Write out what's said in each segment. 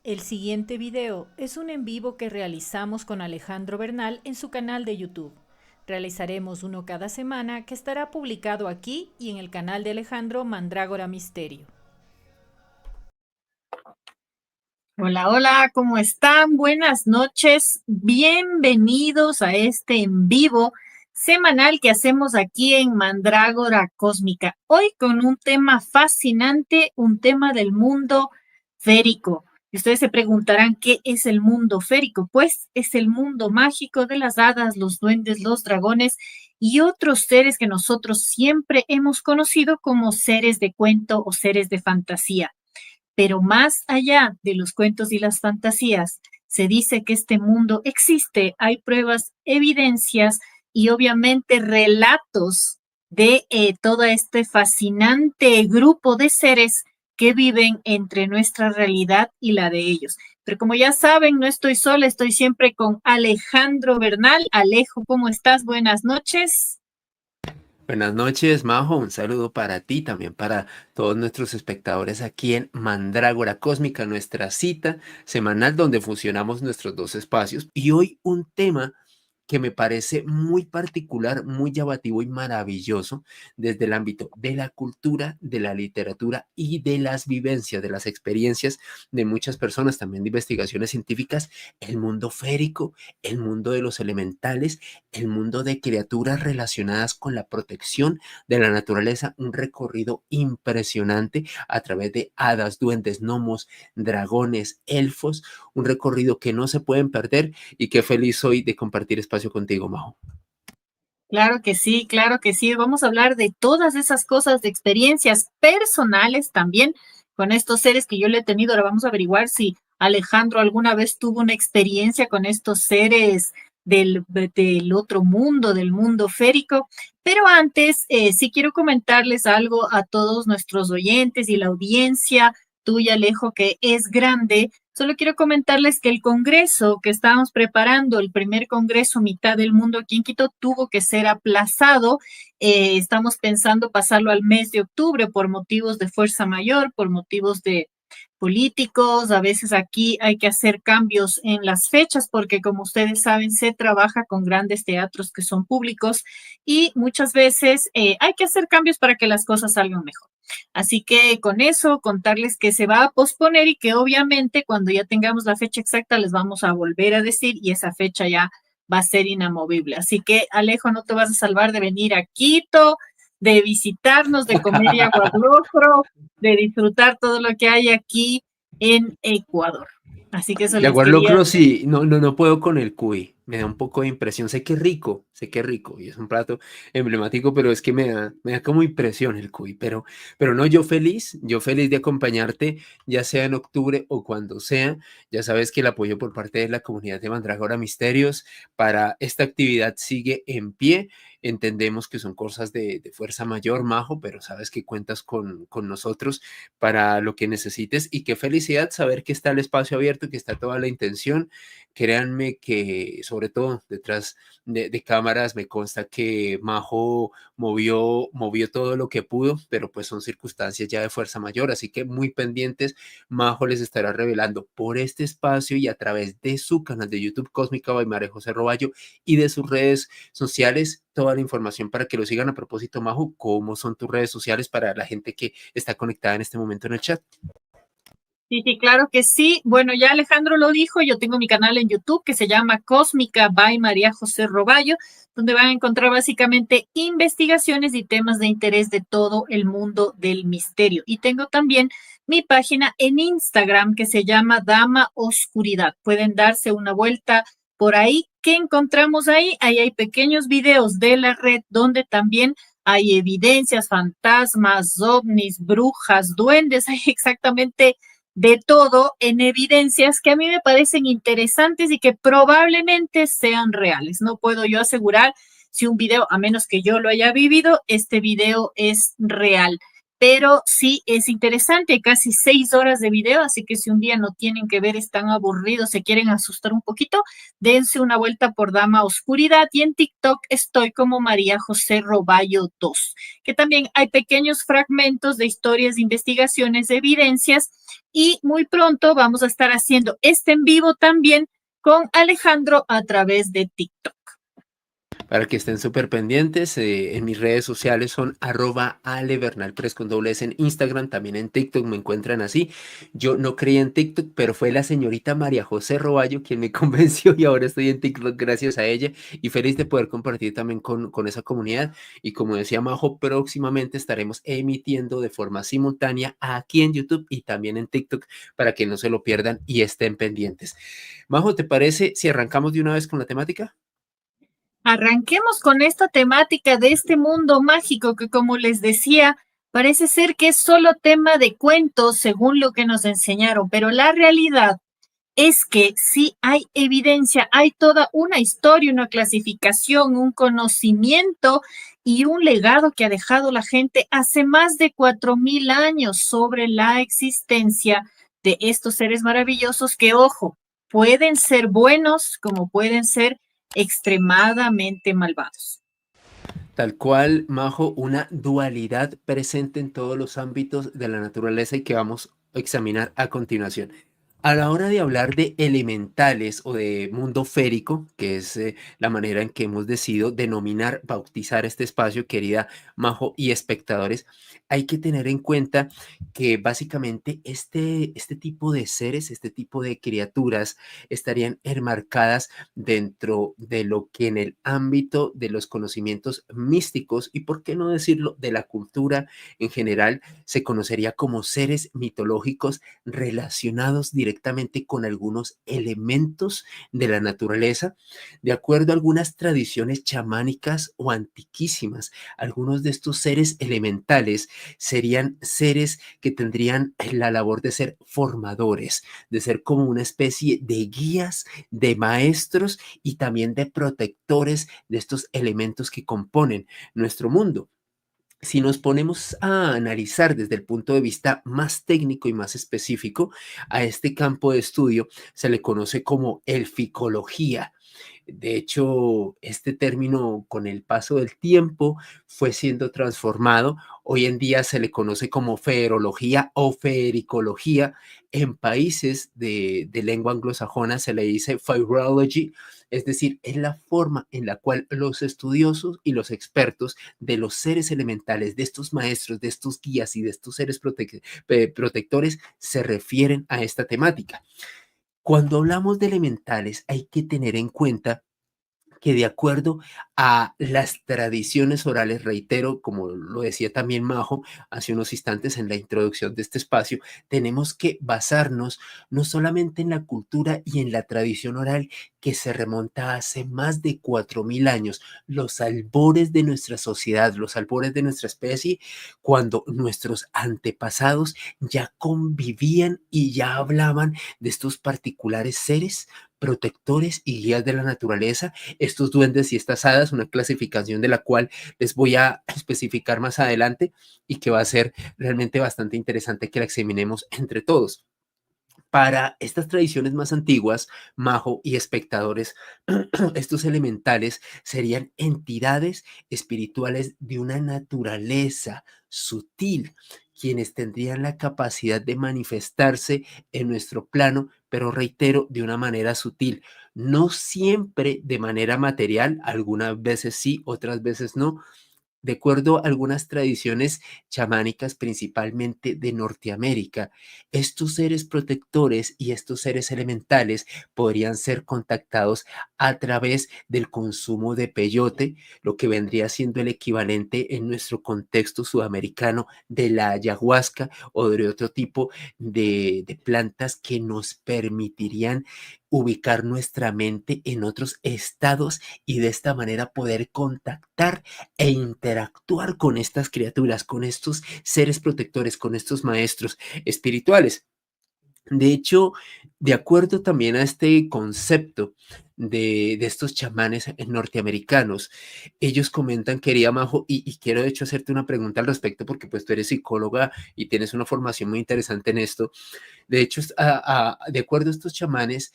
El siguiente video es un en vivo que realizamos con Alejandro Bernal en su canal de YouTube. Realizaremos uno cada semana que estará publicado aquí y en el canal de Alejandro Mandrágora Misterio. Hola, hola, ¿cómo están? Buenas noches. Bienvenidos a este en vivo semanal que hacemos aquí en Mandrágora Cósmica. Hoy con un tema fascinante, un tema del mundo férico. Y ustedes se preguntarán, ¿qué es el mundo férico? Pues es el mundo mágico de las hadas, los duendes, los dragones y otros seres que nosotros siempre hemos conocido como seres de cuento o seres de fantasía. Pero más allá de los cuentos y las fantasías, se dice que este mundo existe, hay pruebas, evidencias y obviamente relatos de todo este fascinante grupo de seres que viven entre nuestra realidad y la de ellos. Pero como ya saben, no estoy sola, estoy siempre con Alejandro Bernal. Alejo, ¿cómo estás? Buenas noches. Buenas noches, Majo. Un saludo para ti, también para todos nuestros espectadores aquí en Mandrágora Cósmica, nuestra cita semanal donde fusionamos nuestros dos espacios. Y hoy un tema que me parece muy particular, muy llamativo y maravilloso desde el ámbito de la cultura, de la literatura y de las vivencias, de las experiencias de muchas personas, también de investigaciones científicas, el mundo férico, el mundo de los elementales, el mundo de criaturas relacionadas con la protección de la naturaleza, un recorrido impresionante a través de hadas, duendes, gnomos, dragones, elfos, un recorrido que no se pueden perder y qué feliz soy de compartir espacio contigo, Majo. Claro que sí, claro que sí. Vamos a hablar de todas esas cosas, de experiencias personales también con estos seres que yo le he tenido. Ahora vamos a averiguar si Alejandro alguna vez tuvo una experiencia con estos seres del otro mundo, del mundo férico. Pero antes, sí quiero comentarles algo a todos nuestros oyentes y la audiencia tuya, Alejo, que es grande. Solo quiero comentarles que el congreso que estábamos preparando, el primer congreso Mitad del Mundo aquí en Quito, tuvo que ser aplazado. Estamos pensando pasarlo al mes de octubre por motivos de fuerza mayor, por motivos de políticos. A veces aquí hay que hacer cambios en las fechas porque, como ustedes saben, se trabaja con grandes teatros que son públicos y muchas veces hay que hacer cambios para que las cosas salgan mejor. Así que con eso, contarles que se va a posponer y que obviamente cuando ya tengamos la fecha exacta les vamos a volver a decir y esa fecha ya va a ser inamovible. Así que Alejo, no te vas a salvar de venir a Quito, de visitarnos, de comer yaguarlocro, de disfrutar todo lo que hay aquí en Ecuador. Así que eso les Jaguar quería. locro sí, no puedo con el cuy, me da un poco de impresión, sé que es rico y es un plato emblemático, pero es que me da como impresión el cuy, pero no, yo feliz de acompañarte, ya sea en octubre o cuando sea, ya sabes que el apoyo por parte de la comunidad de Mandrágora Misterios para esta actividad sigue en pie. Entendemos que son cosas de fuerza mayor, Majo, pero sabes que cuentas con nosotros para lo que necesites y qué felicidad saber que está el espacio abierto, que está toda la intención. Créanme que sobre todo detrás de cámaras me consta que Majo movió todo lo que pudo, pero pues son circunstancias ya de fuerza mayor, así que muy pendientes, Majo les estará revelando por este espacio y a través de su canal de YouTube Cósmica by María José Roballo y de sus redes sociales toda la información para que lo sigan. A propósito, Majo, ¿cómo son tus redes sociales para la gente que está conectada en este momento en el chat? Sí, sí, claro que sí. Bueno, ya Alejandro lo dijo, yo tengo mi canal en YouTube que se llama Cósmica by María José Roballo, donde van a encontrar básicamente investigaciones y temas de interés de todo el mundo del misterio. Y tengo también mi página en Instagram que se llama Dama Oscuridad. Pueden darse una vuelta por ahí. ¿Qué encontramos ahí? Ahí hay pequeños videos de la red donde también hay evidencias, fantasmas, ovnis, brujas, duendes, hay exactamente de todo en evidencias que a mí me parecen interesantes y que probablemente sean reales. No puedo yo asegurar si un video, a menos que yo lo haya vivido, este video es real. pero sí es interesante, casi 6 horas de video, así que si un día no tienen que ver, están aburridos, se quieren asustar un poquito, dense una vuelta por Dama Oscuridad y en TikTok estoy como María José Roballo 2, que también hay pequeños fragmentos de historias de investigaciones, de evidencias y muy pronto vamos a estar haciendo este en vivo también con Alejandro a través de TikTok. Para que estén súper pendientes, en mis redes sociales son @alebernal3 con doble S en Instagram, también en TikTok me encuentran así. Yo no creía en TikTok, pero fue la señorita María José Roballo quien me convenció y ahora estoy en TikTok gracias a ella y feliz de poder compartir también con esa comunidad. Y como decía Majo, próximamente estaremos emitiendo de forma simultánea aquí en YouTube y también en TikTok para que no se lo pierdan y estén pendientes. Majo, ¿te parece si arrancamos de una vez con la temática? Arranquemos con esta temática de este mundo mágico que, como les decía, parece ser que es solo tema de cuentos según lo que nos enseñaron, pero la realidad es que sí hay evidencia, hay toda una historia, una clasificación, un conocimiento y un legado que ha dejado la gente hace más de 4000 años sobre la existencia de estos seres maravillosos que, ojo, pueden ser buenos como pueden ser extremadamente malvados. Tal cual, Majo, una dualidad presente en todos los ámbitos de la naturaleza y que vamos a examinar a continuación. A la hora de hablar de elementales o de mundo férico, que es la manera en que hemos decidido denominar, bautizar este espacio, querida Majo y espectadores, hay que tener en cuenta que básicamente este tipo de seres, este tipo de criaturas estarían enmarcadas dentro de lo que en el ámbito de los conocimientos místicos y, por qué no decirlo, de la cultura en general, se conocería como seres mitológicos relacionados directamente con algunos elementos de la naturaleza, de acuerdo a algunas tradiciones chamánicas o antiquísimas. Algunos de estos seres elementales serían seres que tendrían la labor de ser formadores, de ser como una especie de guías, de maestros y también de protectores de estos elementos que componen nuestro mundo. Si nos ponemos a analizar desde el punto de vista más técnico y más específico, a este campo de estudio se le conoce como elficología. De hecho, este término con el paso del tiempo fue siendo transformado. Hoy en día se le conoce como feerología o feericología. En países de lengua anglosajona se le dice feirology, es decir, es la forma en la cual los estudiosos y los expertos de los seres elementales, de estos maestros, de estos guías y de estos seres protectores se refieren a esta temática. Cuando hablamos de elementales, hay que tener en cuenta que de acuerdo a las tradiciones orales, reitero, como lo decía también Majo hace unos instantes en la introducción de este espacio, tenemos que basarnos no solamente en la cultura y en la tradición oral que se remonta hace más de 4000 años, los albores de nuestra sociedad, los albores de nuestra especie, cuando nuestros antepasados ya convivían y ya hablaban de estos particulares seres protectores y guías de la naturaleza, estos duendes y estas hadas, una clasificación de la cual les voy a especificar más adelante y que va a ser realmente bastante interesante que la examinemos entre todos. Para estas tradiciones más antiguas, Majo y espectadores, estos elementales serían entidades espirituales de una naturaleza sutil, quienes tendrían la capacidad de manifestarse en nuestro plano, pero reitero, de una manera sutil, no siempre de manera material, algunas veces sí, otras veces no, de acuerdo a algunas tradiciones chamánicas, principalmente de Norteamérica. Estos seres protectores y estos seres elementales podrían ser contactados a través del consumo de peyote, lo que vendría siendo el equivalente en nuestro contexto sudamericano de la ayahuasca o de otro tipo de plantas que nos permitirían ubicar nuestra mente en otros estados y de esta manera poder contactar e interactuar con estas criaturas, con estos seres protectores, con estos maestros espirituales. De hecho, de acuerdo también a este concepto de estos chamanes norteamericanos. Ellos comentan, querida Majo, y quiero de hecho hacerte una pregunta al respecto porque pues tú eres psicóloga y tienes una formación muy interesante en esto. De hecho, de acuerdo a estos chamanes,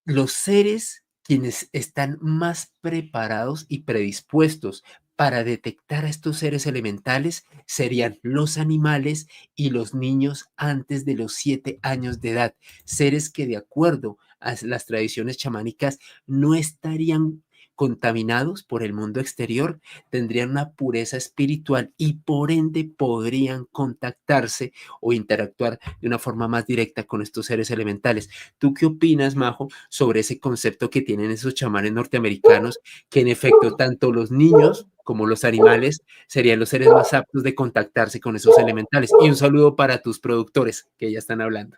los seres quienes están más preparados y predispuestos para detectar a estos seres elementales serían los animales y los niños antes de los 7 años de edad, seres que de acuerdo a las tradiciones chamánicas no estarían contaminados por el mundo exterior, tendrían una pureza espiritual y por ende podrían contactarse o interactuar de una forma más directa con estos seres elementales. ¿Tú qué opinas, Majo, sobre ese concepto que tienen esos chamanes norteamericanos, que en efecto tanto los niños como los animales serían los seres más aptos de contactarse con esos elementales? Y un saludo para tus productores que ya están hablando.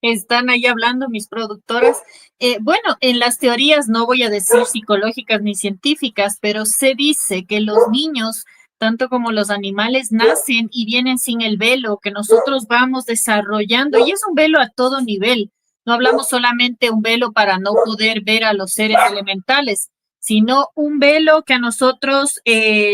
Están ahí hablando mis productoras. Bueno, en las teorías no voy a decir psicológicas ni científicas, pero se dice que los niños, tanto como los animales, nacen y vienen sin el velo que nosotros vamos desarrollando, y es un velo a todo nivel. No hablamos solamente un velo para no poder ver a los seres elementales, sino un velo que a nosotros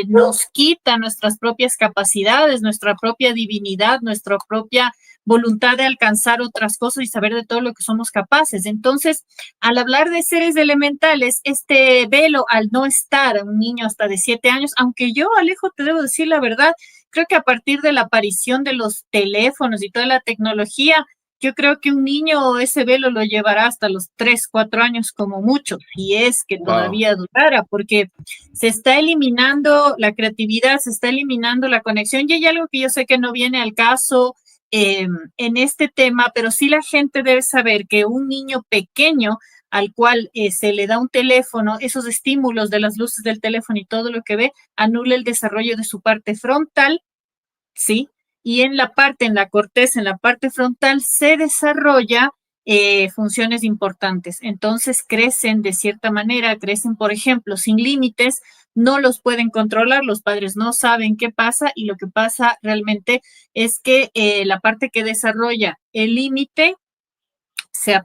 nos quita nuestras propias capacidades, nuestra propia divinidad, nuestra propia voluntad de alcanzar otras cosas y saber de todo lo que somos capaces. Entonces, al hablar de seres elementales, este velo, al no estar un niño hasta de 7 años, aunque yo, Alejo, te debo decir la verdad, creo que a partir de la aparición de los teléfonos y toda la tecnología, yo creo que un niño ese velo lo llevará hasta los 3, 4 años como mucho, si es que Wow. todavía durara, porque se está eliminando la creatividad, se está eliminando la conexión, y hay algo que yo sé que no viene al caso en este tema, pero sí la gente debe saber que un niño pequeño al cual se le da un teléfono, esos estímulos de las luces del teléfono y todo lo que ve, anula el desarrollo de su parte frontal, ¿sí? Y en la parte, en la corteza, en la parte frontal, se desarrolla funciones importantes. Entonces crecen de cierta manera, crecen, por ejemplo, sin límites, no los pueden controlar, los padres no saben qué pasa y lo que pasa realmente es que la parte que desarrolla el límite se ha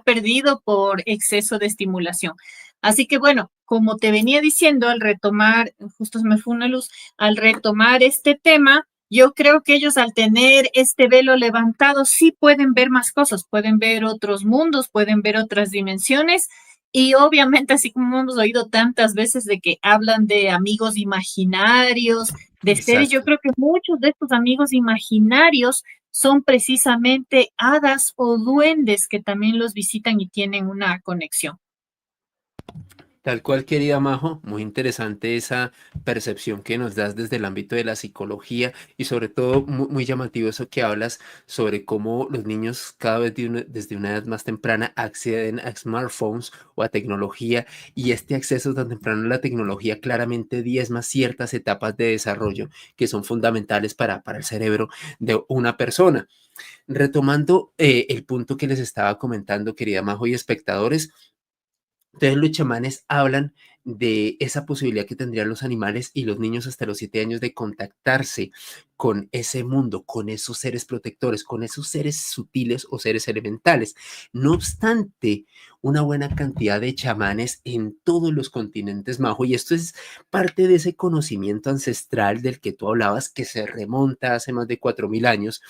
perdido por exceso de estimulación. Así que bueno, como te venía diciendo, al retomar, justo se me fue una luz, al retomar este tema, yo creo que ellos al tener este velo levantado sí pueden ver más cosas, pueden ver otros mundos, pueden ver otras dimensiones y obviamente así como hemos oído tantas veces de que hablan de amigos imaginarios, de seres, yo Exacto. creo que muchos de estos amigos imaginarios son precisamente hadas o duendes que también los visitan y tienen una conexión. Tal cual, querida Majo, muy interesante esa percepción que nos das desde el ámbito de la psicología y sobre todo muy llamativo eso que hablas sobre cómo los niños cada vez desde una edad más temprana acceden a smartphones o a tecnología y este acceso tan temprano a la tecnología claramente diezma ciertas etapas de desarrollo que son fundamentales para el cerebro de una persona. Retomando el punto que les estaba comentando, querida Majo y espectadores, entonces los chamanes hablan de esa posibilidad que tendrían los animales y los niños hasta los 7 años de contactarse con ese mundo, con esos seres protectores, con esos seres sutiles o seres elementales. No obstante, una buena cantidad de chamanes en todos los continentes, Majo, y esto es parte de ese conocimiento ancestral del que tú hablabas, que se remonta hace más de 4000 años,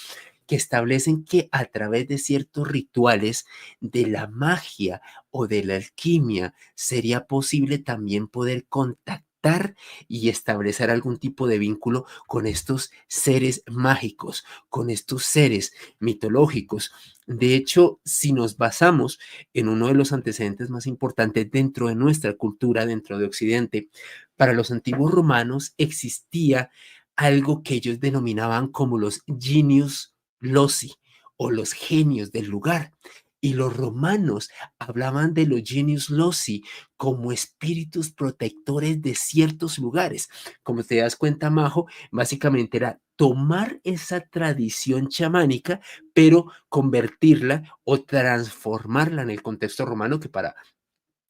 que establecen que a través de ciertos rituales de la magia o de la alquimia sería posible también poder contactar y establecer algún tipo de vínculo con estos seres mágicos, con estos seres mitológicos. De hecho, si nos basamos en uno de los antecedentes más importantes dentro de nuestra cultura, dentro de Occidente, para los antiguos romanos existía algo que ellos denominaban como los genius loci o los genios del lugar. Y los romanos hablaban de los genius loci como espíritus protectores de ciertos lugares. Como te das cuenta, Majo, básicamente era tomar esa tradición chamánica, pero convertirla o transformarla en el contexto romano, que para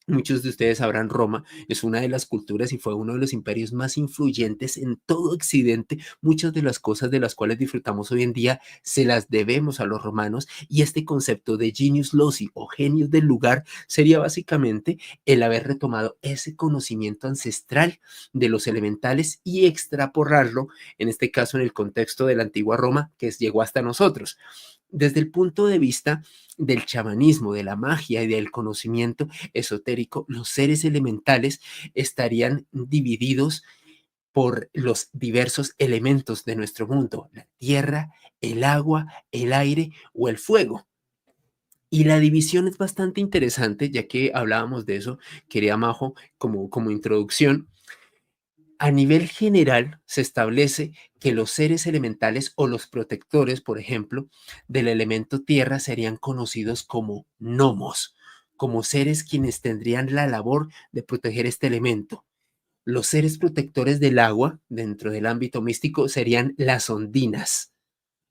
Muchos de ustedes sabrán, Roma es una de las culturas y fue uno de los imperios más influyentes en todo Occidente. Muchas de las cosas de las cuales disfrutamos hoy en día se las debemos a los romanos, y este concepto de genius loci o genios del lugar sería básicamente el haber retomado ese conocimiento ancestral de los elementales y extrapolarlo, en este caso en el contexto de la antigua Roma, que llegó hasta nosotros. Desde el punto de vista del chamanismo, de la magia y del conocimiento esotérico, los seres elementales estarían divididos por los diversos elementos de nuestro mundo: la tierra, el agua, el aire o el fuego. Y la división es bastante interesante, ya que hablábamos de eso, quería Majo, como introducción. A nivel general, se establece que los seres elementales o los protectores, por ejemplo, del elemento tierra serían conocidos como gnomos, como seres quienes tendrían la labor de proteger este elemento. Los seres protectores del agua, dentro del ámbito místico, serían las ondinas.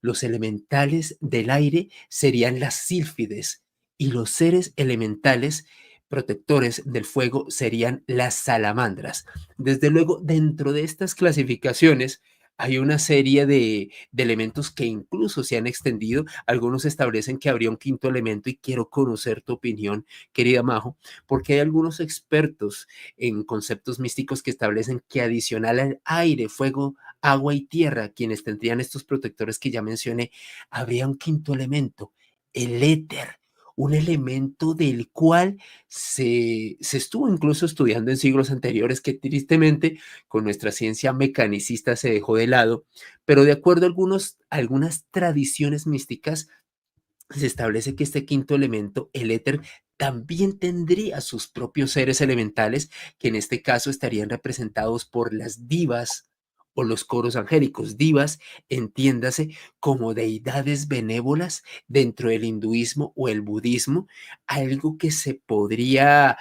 Los elementales del aire serían las sílfides, y los seres elementales protectores del fuego serían las salamandras. Desde luego, dentro de estas clasificaciones hay una serie de elementos que incluso se han extendido. Algunos establecen que habría un quinto elemento, y quiero conocer tu opinión, querida Majo, porque hay algunos expertos en conceptos místicos que establecen que adicional al aire, fuego, agua y tierra, quienes tendrían estos protectores que ya mencioné, habría un quinto elemento, el éter, un elemento del cual se estuvo incluso estudiando en siglos anteriores, que tristemente con nuestra ciencia mecanicista se dejó de lado, pero de acuerdo a algunas tradiciones místicas, se establece que este quinto elemento, el éter, también tendría sus propios seres elementales, que en este caso estarían representados por las divas o los coros angélicos. Divas, entiéndase, como deidades benévolas dentro del hinduismo o el budismo, algo que podría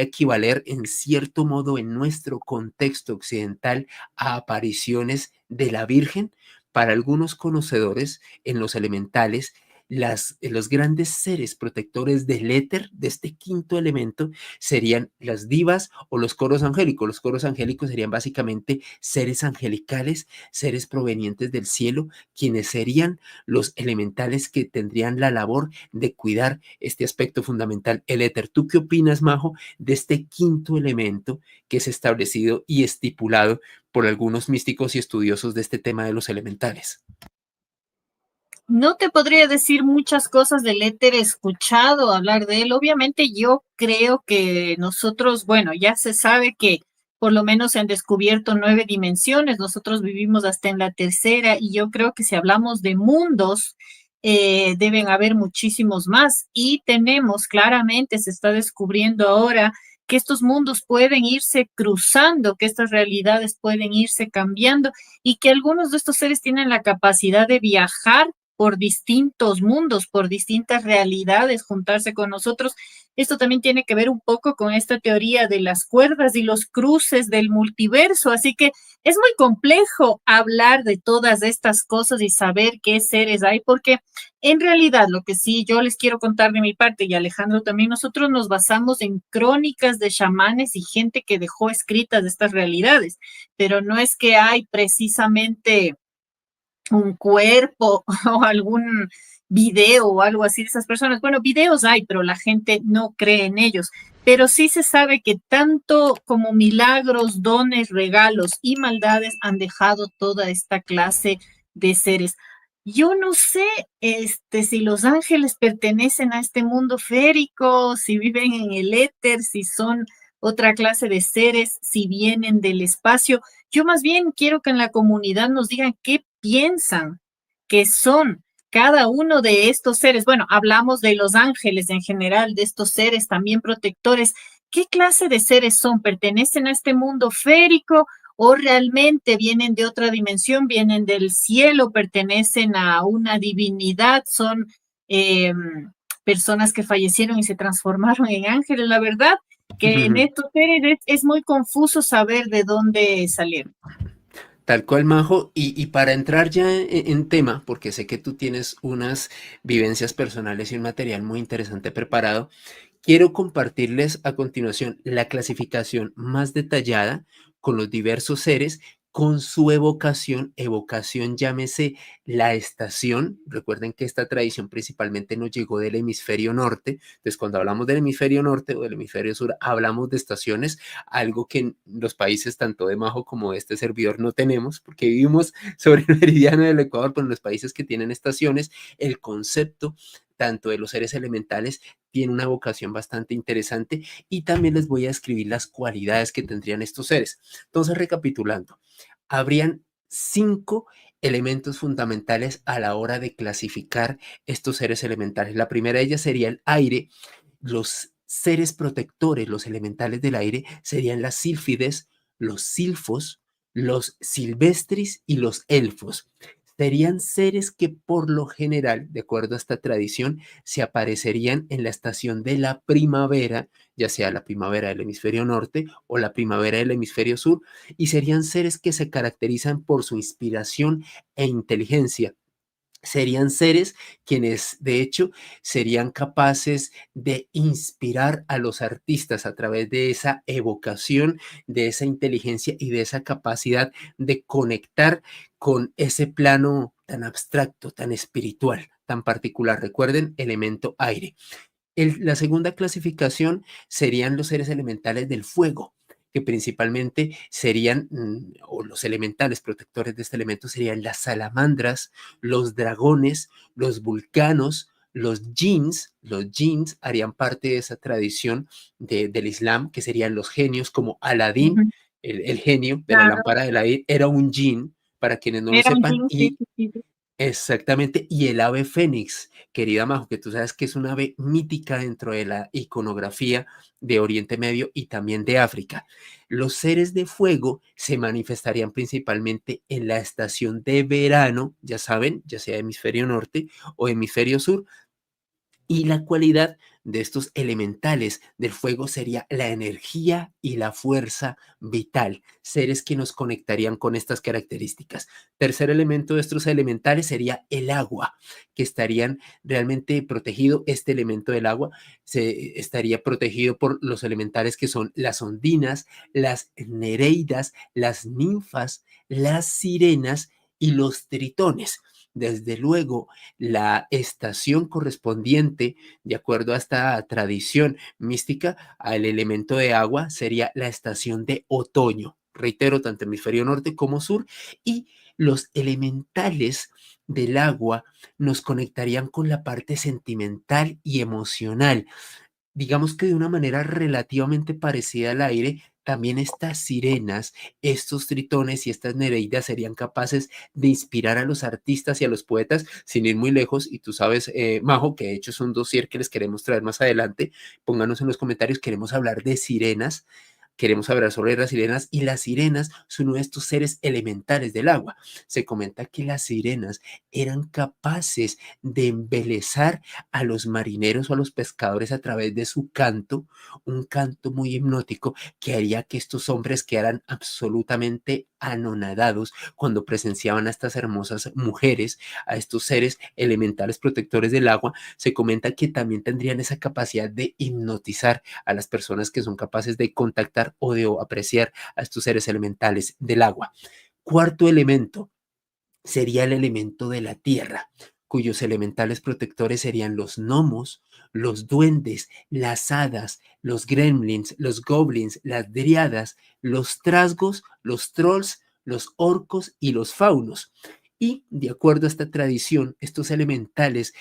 equivaler en cierto modo en nuestro contexto occidental a apariciones de la Virgen. Para algunos conocedores en los elementales, los grandes seres protectores del éter, de este quinto elemento, serían las divas o los coros angélicos. Los coros angélicos serían básicamente seres angelicales, seres provenientes del cielo, quienes serían los elementales que tendrían la labor de cuidar este aspecto fundamental, el éter. ¿Tú qué opinas, Majo, de este quinto elemento que es establecido y estipulado por algunos místicos y estudiosos de este tema de los elementales? No te podría decir muchas cosas del éter, he escuchado hablar de él. Obviamente yo creo que nosotros, bueno, ya se sabe que por lo menos se han descubierto 9 dimensiones, nosotros vivimos hasta en la tercera, y yo creo que si hablamos de mundos, deben haber muchísimos más, y tenemos claramente, se está descubriendo ahora que estos mundos pueden irse cruzando, que estas realidades pueden irse cambiando, y que algunos de estos seres tienen la capacidad de viajar por distintos mundos, por distintas realidades, juntarse con nosotros. Esto también tiene que ver un poco con esta teoría de las cuerdas y los cruces del multiverso, así que es muy complejo hablar de todas estas cosas y saber qué seres hay, porque en realidad lo que sí yo les quiero contar de mi parte, y Alejandro también, nosotros nos basamos en crónicas de chamanes y gente que dejó escritas estas realidades, pero no es que hay precisamente un cuerpo o algún video o algo así de esas personas. Bueno, videos hay, pero la gente no cree en ellos. Pero sí se sabe que tanto como milagros, dones, regalos y maldades han dejado toda esta clase de seres. Yo no sé, si los ángeles pertenecen a este mundo férico, si viven en el éter, si son otra clase de seres, si vienen del espacio. Yo más bien quiero que en la comunidad nos digan qué piensan que son cada uno de estos seres. Bueno, hablamos de los ángeles en general, de estos seres también protectores. ¿Qué clase de seres son? ¿Pertenecen a este mundo férico o realmente vienen de otra dimensión, vienen del cielo, pertenecen a una divinidad, son eh, personas que fallecieron y se transformaron en ángeles? La verdad que en estos seres es muy confuso saber de dónde salieron. Tal cual, Majo, y para entrar ya en tema, porque sé que tú tienes unas vivencias personales y un material muy interesante preparado, Quiero compartirles a continuación la clasificación más detallada con los diversos seres, con su evocación llámese la estación. Recuerden que esta tradición principalmente nos llegó del hemisferio norte. Entonces, cuando hablamos del hemisferio norte o del hemisferio sur, hablamos de estaciones, algo que en los países tanto de Majo como de este servidor no tenemos, porque vivimos sobre el meridiano del Ecuador, pero en los países que tienen estaciones, el concepto tanto de los seres elementales tiene una vocación bastante interesante, y también les voy a describir las cualidades que tendrían estos seres. Entonces, recapitulando, habrían 5 elementos fundamentales a la hora de clasificar estos seres elementales. La primera de ellas sería el aire. Los seres protectores, los elementales del aire, serían las sílfides, los silfos, los silvestris y los elfos. Serían seres que por lo general, de acuerdo a esta tradición, se aparecerían en la estación de la primavera, ya sea la primavera del hemisferio norte o la primavera del hemisferio sur, y serían seres que se caracterizan por su inspiración e inteligencia. Serían seres quienes, de hecho, serían capaces de inspirar a los artistas a través de esa evocación, de esa inteligencia y de esa capacidad de conectar con ese plano tan abstracto, tan espiritual, tan particular. Recuerden, elemento aire. La segunda clasificación serían los seres elementales del fuego, que principalmente serían, o los elementales protectores de este elemento serían las salamandras, los dragones, los vulcanos, los jinns. Los jinns harían parte de esa tradición del Islam, que serían los genios, como Aladín, Ujú, el genio de la claro, lámpara de Aladín, era un jinn, para quienes no lo era un sepan, jean, sí, y sí, sí, sí. exactamente, y el ave fénix, querida Majo, que tú sabes que es un ave mítica dentro de la iconografía de Oriente Medio y también de África. Los seres de fuego se manifestarían principalmente en la estación de verano, ya saben, ya sea hemisferio norte o hemisferio sur, y la cualidad de estos elementales del fuego sería la energía y la fuerza vital, seres que nos conectarían con estas características. Tercer elemento de estos elementales sería el agua, que estarían realmente protegido. Este elemento del agua se estaría protegido por los elementales que son las ondinas, las nereidas, las ninfas, las sirenas y los tritones. Desde luego, la estación correspondiente, de acuerdo a esta tradición mística, al elemento de agua sería la estación de otoño. Reitero, tanto hemisferio norte como sur, y los elementales del agua nos conectarían con la parte sentimental y emocional. Digamos que de una manera relativamente parecida al aire, también estas sirenas, estos tritones y estas nereidas serían capaces de inspirar a los artistas y a los poetas sin ir muy lejos. Y tú sabes, Majo, que de hecho son dossier que les queremos traer más adelante. Pónganos en los comentarios, queremos hablar de sirenas. Queremos hablar sobre las sirenas, y las sirenas son uno de estos seres elementales del agua. Se comenta que las sirenas eran capaces de embelezar a los marineros o a los pescadores a través de su canto, un canto muy hipnótico que haría que estos hombres quedaran absolutamente anonadados cuando presenciaban a estas hermosas mujeres, a estos seres elementales protectores del agua. Se comenta que también tendrían esa capacidad de hipnotizar a las personas que son capaces de contactar o de apreciar a estos seres elementales del agua. Cuarto elemento sería el elemento de la tierra, cuyos elementales protectores serían los gnomos, los duendes, las hadas, los gremlins, los goblins, las driadas, los trasgos, los trolls, los orcos y los faunos. Y de acuerdo a esta tradición, estos elementales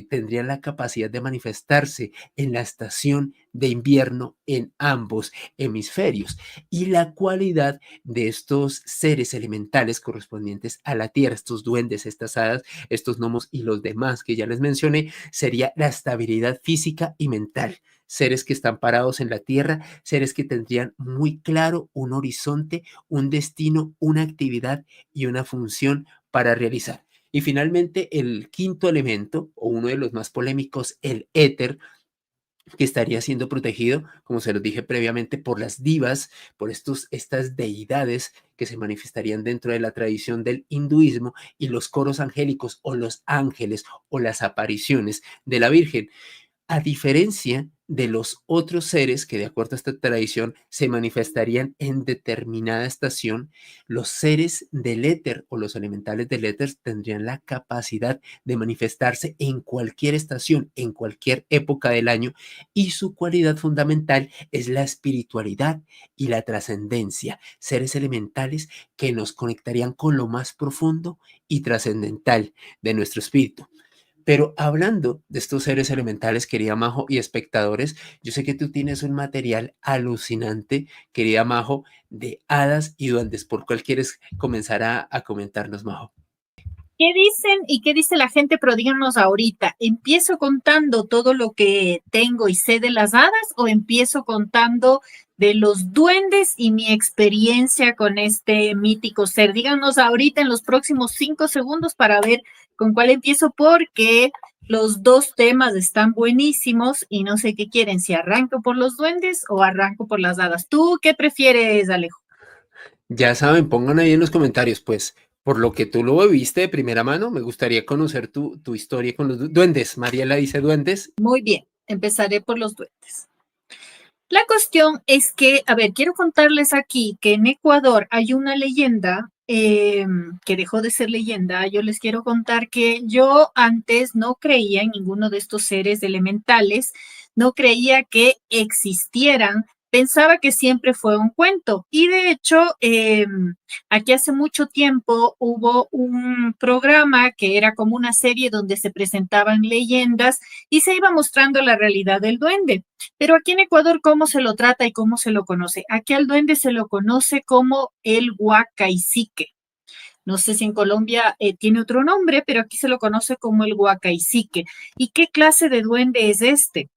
tendrían la capacidad de manifestarse en la estación de invierno en ambos hemisferios. Y la cualidad de estos seres elementales correspondientes a la tierra, estos duendes, estas hadas, estos gnomos y los demás que ya les mencioné, sería la estabilidad física y mental. Seres que están parados en la tierra, seres que tendrían muy claro un horizonte, un destino, una actividad y una función para realizar. Y finalmente, el quinto elemento, o uno de los más polémicos, el éter, que estaría siendo protegido, como se los dije previamente, por las divas, por estas deidades que se manifestarían dentro de la tradición del hinduismo, y los coros angélicos o los ángeles o las apariciones de la Virgen. A diferencia de los otros seres que de acuerdo a esta tradición se manifestarían en determinada estación, los seres del éter o los elementales del éter tendrían la capacidad de manifestarse en cualquier estación, en cualquier época del año, y su cualidad fundamental es la espiritualidad y la trascendencia, seres elementales que nos conectarían con lo más profundo y trascendental de nuestro espíritu. Pero hablando de estos seres elementales, querida Majo, y espectadores, yo sé que tú tienes un material alucinante, querida Majo, de hadas y duendes. ¿Por cuál quieres comenzar a comentarnos, Majo? ¿Qué dicen y qué dice la gente? Pero díganos ahorita, ¿empiezo contando todo lo que tengo y sé de las hadas o empiezo contando de los duendes y mi experiencia con este mítico ser? Díganos ahorita en los próximos 5 segundos para ver con cuál empiezo, porque los dos temas están buenísimos y no sé qué quieren, si arranco por los duendes o arranco por las hadas. ¿Tú qué prefieres, Alejo? Ya saben, pongan ahí en los comentarios, pues, por lo que tú lo viste de primera mano, me gustaría conocer tu historia con los duendes. Mariela dice duendes. Muy bien, empezaré por los duendes. La cuestión es que, a ver, quiero contarles aquí que en Ecuador hay una leyenda que dejó de ser leyenda. Yo les quiero contar que yo antes no creía en ninguno de estos seres elementales, no creía que existieran, pensaba que siempre fue un cuento. Y de hecho, aquí hace mucho tiempo hubo un programa que era como una serie donde se presentaban leyendas y se iba mostrando la realidad del duende. Pero aquí en Ecuador, ¿cómo se lo trata y cómo se lo conoce? Aquí al duende se lo conoce como el huacaicique. No sé si en Colombia tiene otro nombre, pero aquí se lo conoce como el huacaicique. ¿Y qué clase de duende es este?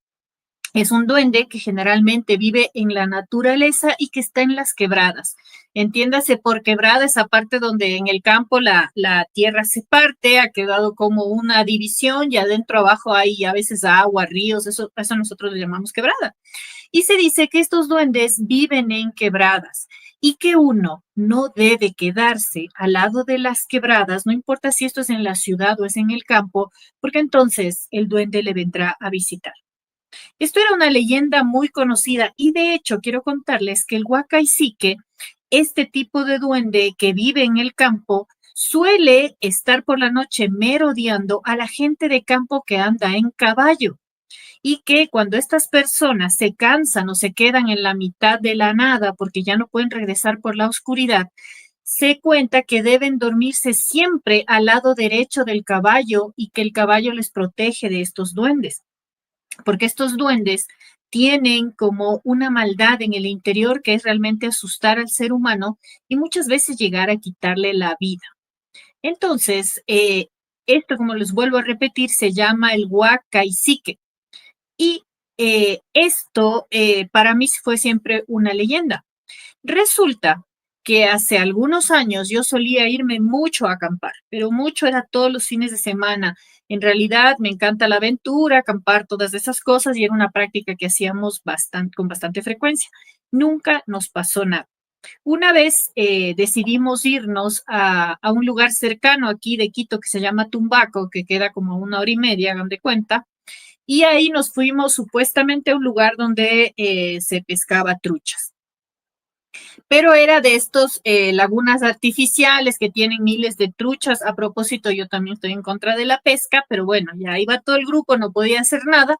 Es un duende que generalmente vive en la naturaleza y que está en las quebradas. Entiéndase por quebrada esa parte donde en el campo la tierra se parte, ha quedado como una división y adentro abajo hay a veces agua, ríos, eso nosotros le llamamos quebrada. Y se dice que estos duendes viven en quebradas y que uno no debe quedarse al lado de las quebradas, no importa si esto es en la ciudad o es en el campo, porque entonces el duende le vendrá a visitar. Esto era una leyenda muy conocida y de hecho quiero contarles que el huacaicique, este tipo de duende que vive en el campo, suele estar por la noche merodeando a la gente de campo que anda en caballo y que cuando estas personas se cansan o se quedan en la mitad de la nada porque ya no pueden regresar por la oscuridad, se cuenta que deben dormirse siempre al lado derecho del caballo y que el caballo les protege de estos duendes, porque estos duendes tienen como una maldad en el interior que es realmente asustar al ser humano y muchas veces llegar a quitarle la vida. Entonces, esto, como les vuelvo a repetir, se llama el huacaicique. Y esto para mí fue siempre una leyenda. Resulta que hace algunos años yo solía irme mucho a acampar, pero mucho era todos los fines de semana. En realidad me encanta la aventura, acampar, todas esas cosas, y era una práctica que hacíamos con bastante frecuencia. Nunca nos pasó nada. Una vez decidimos irnos a un lugar cercano aquí de Quito que se llama Tumbaco, que queda como a 1 hora y media, hagan de cuenta, y ahí nos fuimos supuestamente a un lugar donde se pescaba truchas. Pero era de estos lagunas artificiales que tienen miles de truchas. A propósito, yo también estoy en contra de la pesca, pero bueno, ya iba todo el grupo, no podía hacer nada.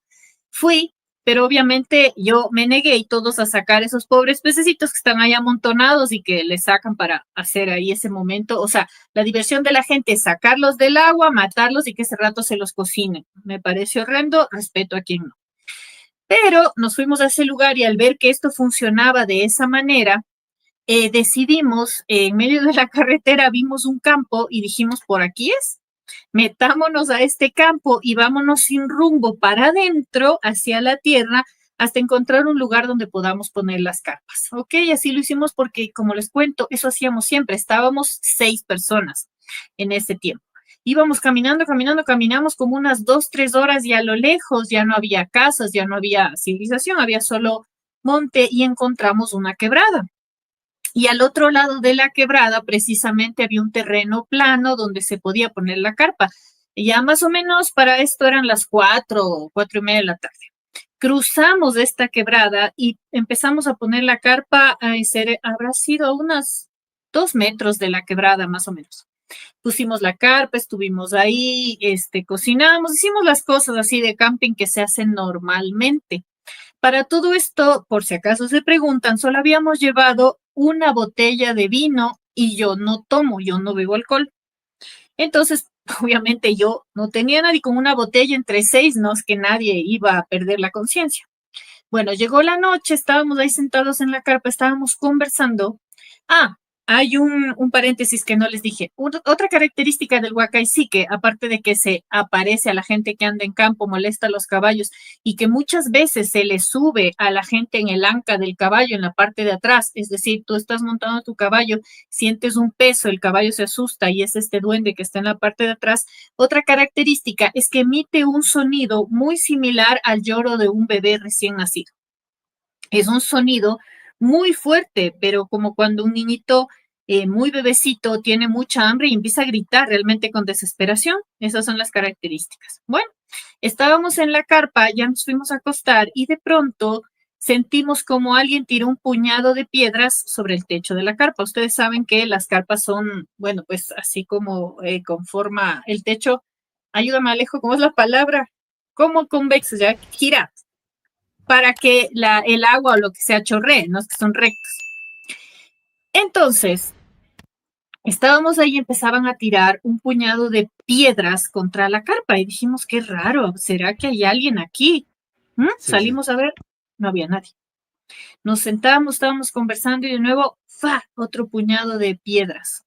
Fui, pero obviamente yo me negué y todos a sacar esos pobres pececitos que están ahí amontonados y que les sacan para hacer ahí ese momento. O sea, la diversión de la gente es sacarlos del agua, matarlos y que ese rato se los cocinen. Me parece horrendo, respeto a quien no. Pero nos fuimos a ese lugar y al ver que esto funcionaba de esa manera, decidimos, en medio de la carretera vimos un campo y dijimos, por aquí es, metámonos a este campo y vámonos sin rumbo para adentro, hacia la tierra, hasta encontrar un lugar donde podamos poner las carpas. Ok, así lo hicimos porque, como les cuento, eso hacíamos siempre, estábamos 6 personas en ese tiempo. Íbamos caminando, caminando, caminamos como unas 2, 3 horas y a lo lejos ya no había casas, ya no había civilización, había solo monte y encontramos una quebrada. Y al otro lado de la quebrada, precisamente había un terreno plano donde se podía poner la carpa. Y ya más o menos para esto eran las 4 o 4:30 de la tarde. cruzamos esta quebrada y empezamos a poner la carpa, habrá sido a unos 2 metros de la quebrada más o menos. Pusimos la carpa, estuvimos ahí, cocinamos, hicimos las cosas así de camping que se hacen normalmente. Para todo esto, por si acaso se preguntan, solo habíamos llevado una botella de vino y yo no tomo, yo no bebo alcohol. Entonces, obviamente yo no tenía nadie con una botella entre 6, no es que nadie iba a perder la conciencia. Bueno, llegó la noche, estábamos ahí sentados en la carpa, estábamos conversando. Ah, hay un paréntesis que no les dije. Otra característica del huacaysique, aparte de que se aparece a la gente que anda en campo, molesta a los caballos y que muchas veces se le sube a la gente en el anca del caballo, en la parte de atrás, es decir, tú estás montando tu caballo, sientes un peso, el caballo se asusta y es este duende que está en la parte de atrás. Otra característica es que emite un sonido muy similar al lloro de un bebé recién nacido. Es un sonido muy fuerte, pero como cuando un niñito muy bebecito tiene mucha hambre y empieza a gritar realmente con desesperación. Esas son las características. Bueno, estábamos en la carpa, ya nos fuimos a acostar y de pronto sentimos como alguien tiró un puñado de piedras sobre el techo de la carpa. Ustedes saben que las carpas son, bueno, pues así como con forma, el techo, ayúdame Alejo, ¿cómo es la palabra? Como convexo, ya gira para que el agua o lo que sea chorree, no es que son rectos. Entonces, estábamos ahí y empezaban a tirar un puñado de piedras contra la carpa y dijimos, qué raro, ¿será que hay alguien aquí? Sí, sí. Salimos a ver, no había nadie. Nos sentamos, estábamos conversando y de nuevo, ¡fa! Otro puñado de piedras.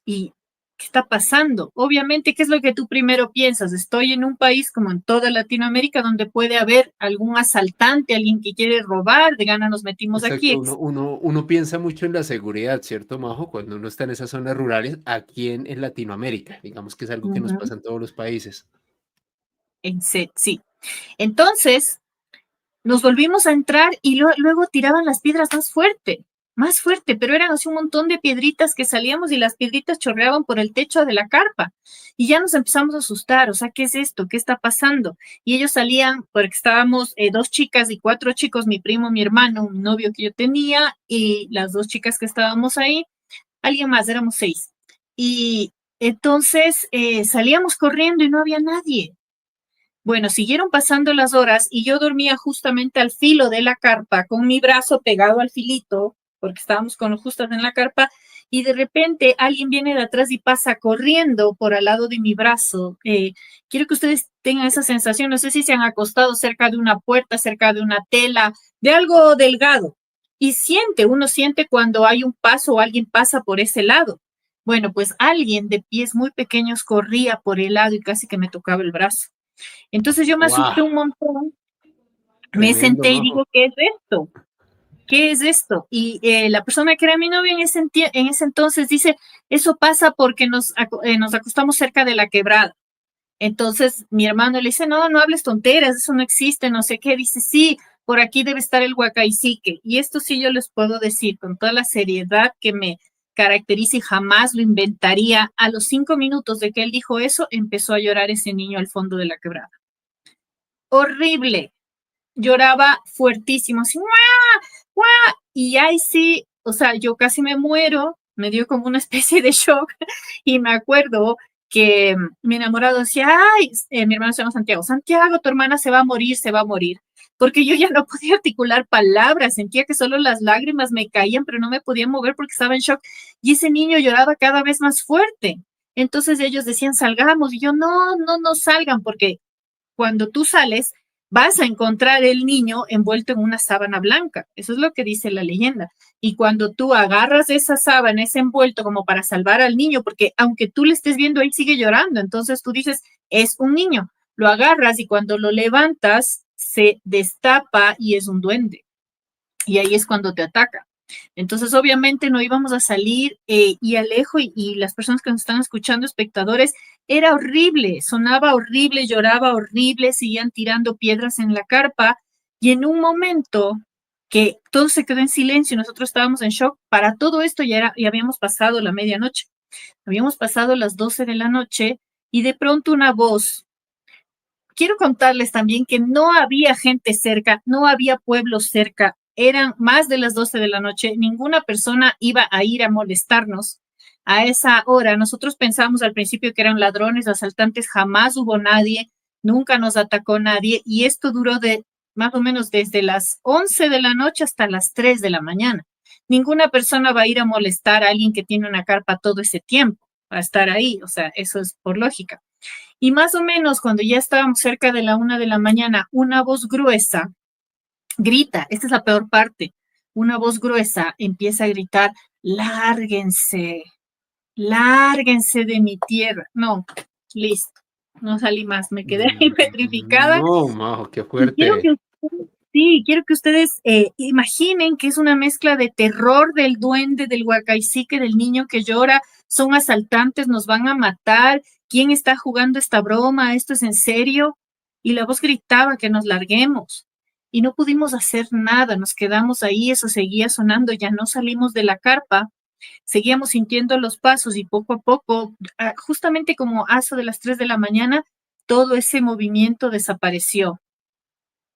¿Y qué está pasando? Obviamente, ¿qué es lo que tú primero piensas? Estoy en un país como en toda Latinoamérica donde puede haber algún asaltante, alguien que quiere robar, de gana nos metimos aquí. Exacto, uno piensa mucho en la seguridad, ¿cierto, Majo? Cuando uno está en esas zonas rurales, aquí en Latinoamérica, digamos que es algo que nos Ujú. pasa en todos los países. Sí. Entonces, nos volvimos a entrar y luego tiraban las piedras más fuerte, pero eran así un montón de piedritas que salíamos y las piedritas chorreaban por el techo de la carpa. Y ya nos empezamos a asustar, o sea, ¿qué es esto? ¿Qué está pasando? Y ellos salían, porque estábamos 2 chicas y 4 chicos, mi primo, mi hermano, un novio que yo tenía y las 2 chicas que estábamos ahí, alguien más, éramos 6. Y entonces salíamos corriendo y no había nadie. Bueno, siguieron pasando las horas y yo dormía justamente al filo de la carpa, con mi brazo pegado al filito, porque estábamos con los justas en la carpa, y de repente alguien viene de atrás y pasa corriendo por al lado de mi brazo. Quiero que ustedes tengan esa sensación, no sé si se han acostado cerca de una puerta, cerca de una tela, de algo delgado, y uno siente cuando hay un paso o alguien pasa por ese lado. Bueno, pues alguien de pies muy pequeños corría por el lado y casi que me tocaba el brazo. Entonces yo me asusté ¡Wow! un montón, me Tremendo, senté y Majo. digo, ¿qué es esto? ¿Qué es esto? Y la persona que era mi novia en ese entonces dice, eso pasa porque nos acostamos cerca de la quebrada. Entonces mi hermano le dice, no, no hables tonteras, eso no existe, no sé qué. Dice, sí, por aquí debe estar el huacaysique. Y esto sí yo les puedo decir con toda la seriedad que me caracteriza y jamás lo inventaría. A los 5 minutos de que él dijo eso, empezó a llorar ese niño al fondo de la quebrada. Horrible, lloraba fuertísimo, así, ¡guau! ¡Guau! Y ahí sí, o sea, yo casi me muero, me dio como una especie de shock y me acuerdo que mi enamorado decía, ay, mi hermano se llama Santiago, Santiago, tu hermana se va a morir, porque yo ya no podía articular palabras, sentía que solo las lágrimas me caían, pero no me podía mover porque estaba en shock y ese niño lloraba cada vez más fuerte. Entonces ellos decían, salgamos, y yo, no, no, no salgan, porque cuando tú sales, vas a encontrar el niño envuelto en una sábana blanca. Eso es lo que dice la leyenda. Y cuando tú agarras esa sábana, ese envuelto como para salvar al niño, porque aunque tú le estés viendo, él sigue llorando. Entonces tú dices, es un niño. Lo agarras y cuando lo levantas, se destapa y es un duende. Y ahí es cuando te ataca. Entonces, obviamente no íbamos a salir y Alejo y las personas que nos están escuchando, espectadores, era horrible, sonaba horrible, lloraba horrible, seguían tirando piedras en la carpa y en un momento que todo se quedó en silencio, nosotros estábamos en shock, para todo esto ya habíamos pasado la medianoche, habíamos pasado las 12 de la noche y de pronto una voz quiero contarles también que no había gente cerca, no había pueblos cerca, eran más de las 12 de la noche, ninguna persona iba a ir a molestarnos a esa hora. Nosotros pensábamos al principio que eran ladrones, asaltantes, jamás hubo nadie, nunca nos atacó nadie y esto duró de más o menos desde las 11 de la noche hasta las 3 de la mañana. Ninguna persona va a ir a molestar a alguien que tiene una carpa todo ese tiempo, a estar ahí, o sea, eso es por lógica. Y más o menos cuando ya estábamos cerca de la 1 de la mañana, una voz gruesa grita, esta es la peor parte, una voz gruesa empieza a gritar, lárguense, lárguense de mi tierra. No, listo, no salí más, me quedé ahí petrificada. No, Majo, qué Y quiero fuerte. que sí, quiero que ustedes imaginen que es una mezcla de terror del duende, del huacaizique, del niño que llora, son asaltantes, nos van a matar, ¿quién está jugando esta broma? ¿Esto es en serio? Y la voz gritaba que nos larguemos y no pudimos hacer nada, nos quedamos ahí, eso seguía sonando, ya no salimos de la carpa, seguíamos sintiendo los pasos y poco a poco, justamente como a eso de las 3 de la mañana, todo ese movimiento desapareció,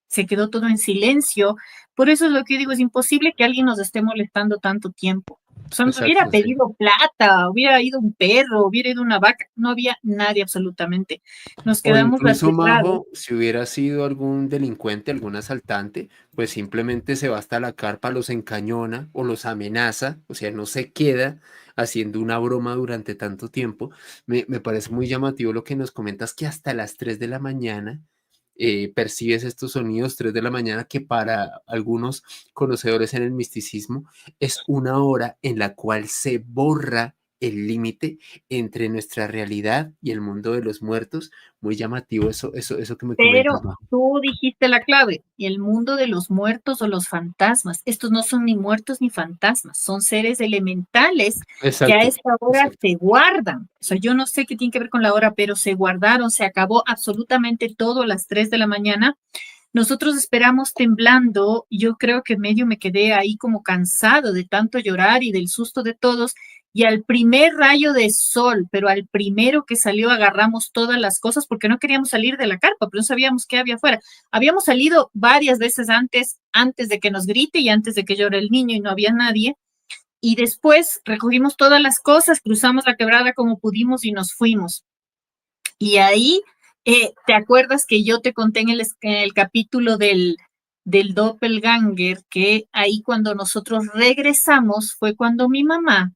se quedó todo en silencio. Por eso es lo que digo, es imposible que alguien nos esté molestando tanto tiempo. O sea, nos hubiera Exacto, sí. pedido plata, hubiera ido un perro, hubiera ido una vaca, no había nadie absolutamente. Nos O quedamos incluso, aterrados. Majo, si hubiera sido algún delincuente, algún asaltante, pues simplemente se va hasta la carpa, los encañona o los amenaza, o sea, no se queda haciendo una broma durante tanto tiempo. Me parece muy llamativo lo que nos comentas, que hasta las 3 de la mañana percibes estos sonidos, 3 de la mañana, que para algunos conocedores en el misticismo es una hora en la cual se borra el límite entre nuestra realidad y el mundo de los muertos. Muy llamativo eso que me comentas, Pero Majo. tú dijiste la clave, el mundo de los muertos o los fantasmas. Estos no son ni muertos ni fantasmas, son seres elementales que a Exacto, esta hora exacto. se guardan. O sea, yo no sé qué tiene que ver con la hora, pero se guardaron, se acabó absolutamente todo a las 3 de la mañana. Nosotros esperamos temblando, yo creo que medio me quedé ahí como cansado de tanto llorar y del susto de todos. Y al primer rayo de sol, pero al primero que salió, agarramos todas las cosas porque no queríamos salir de la carpa, pero no sabíamos qué había afuera. Habíamos salido varias veces antes de que nos grite y antes de que llore el niño y no había nadie. Y después recogimos todas las cosas, cruzamos la quebrada como pudimos y nos fuimos. Y ahí, ¿te acuerdas que yo te conté en el capítulo del doppelganger, que ahí cuando nosotros regresamos fue cuando mi mamá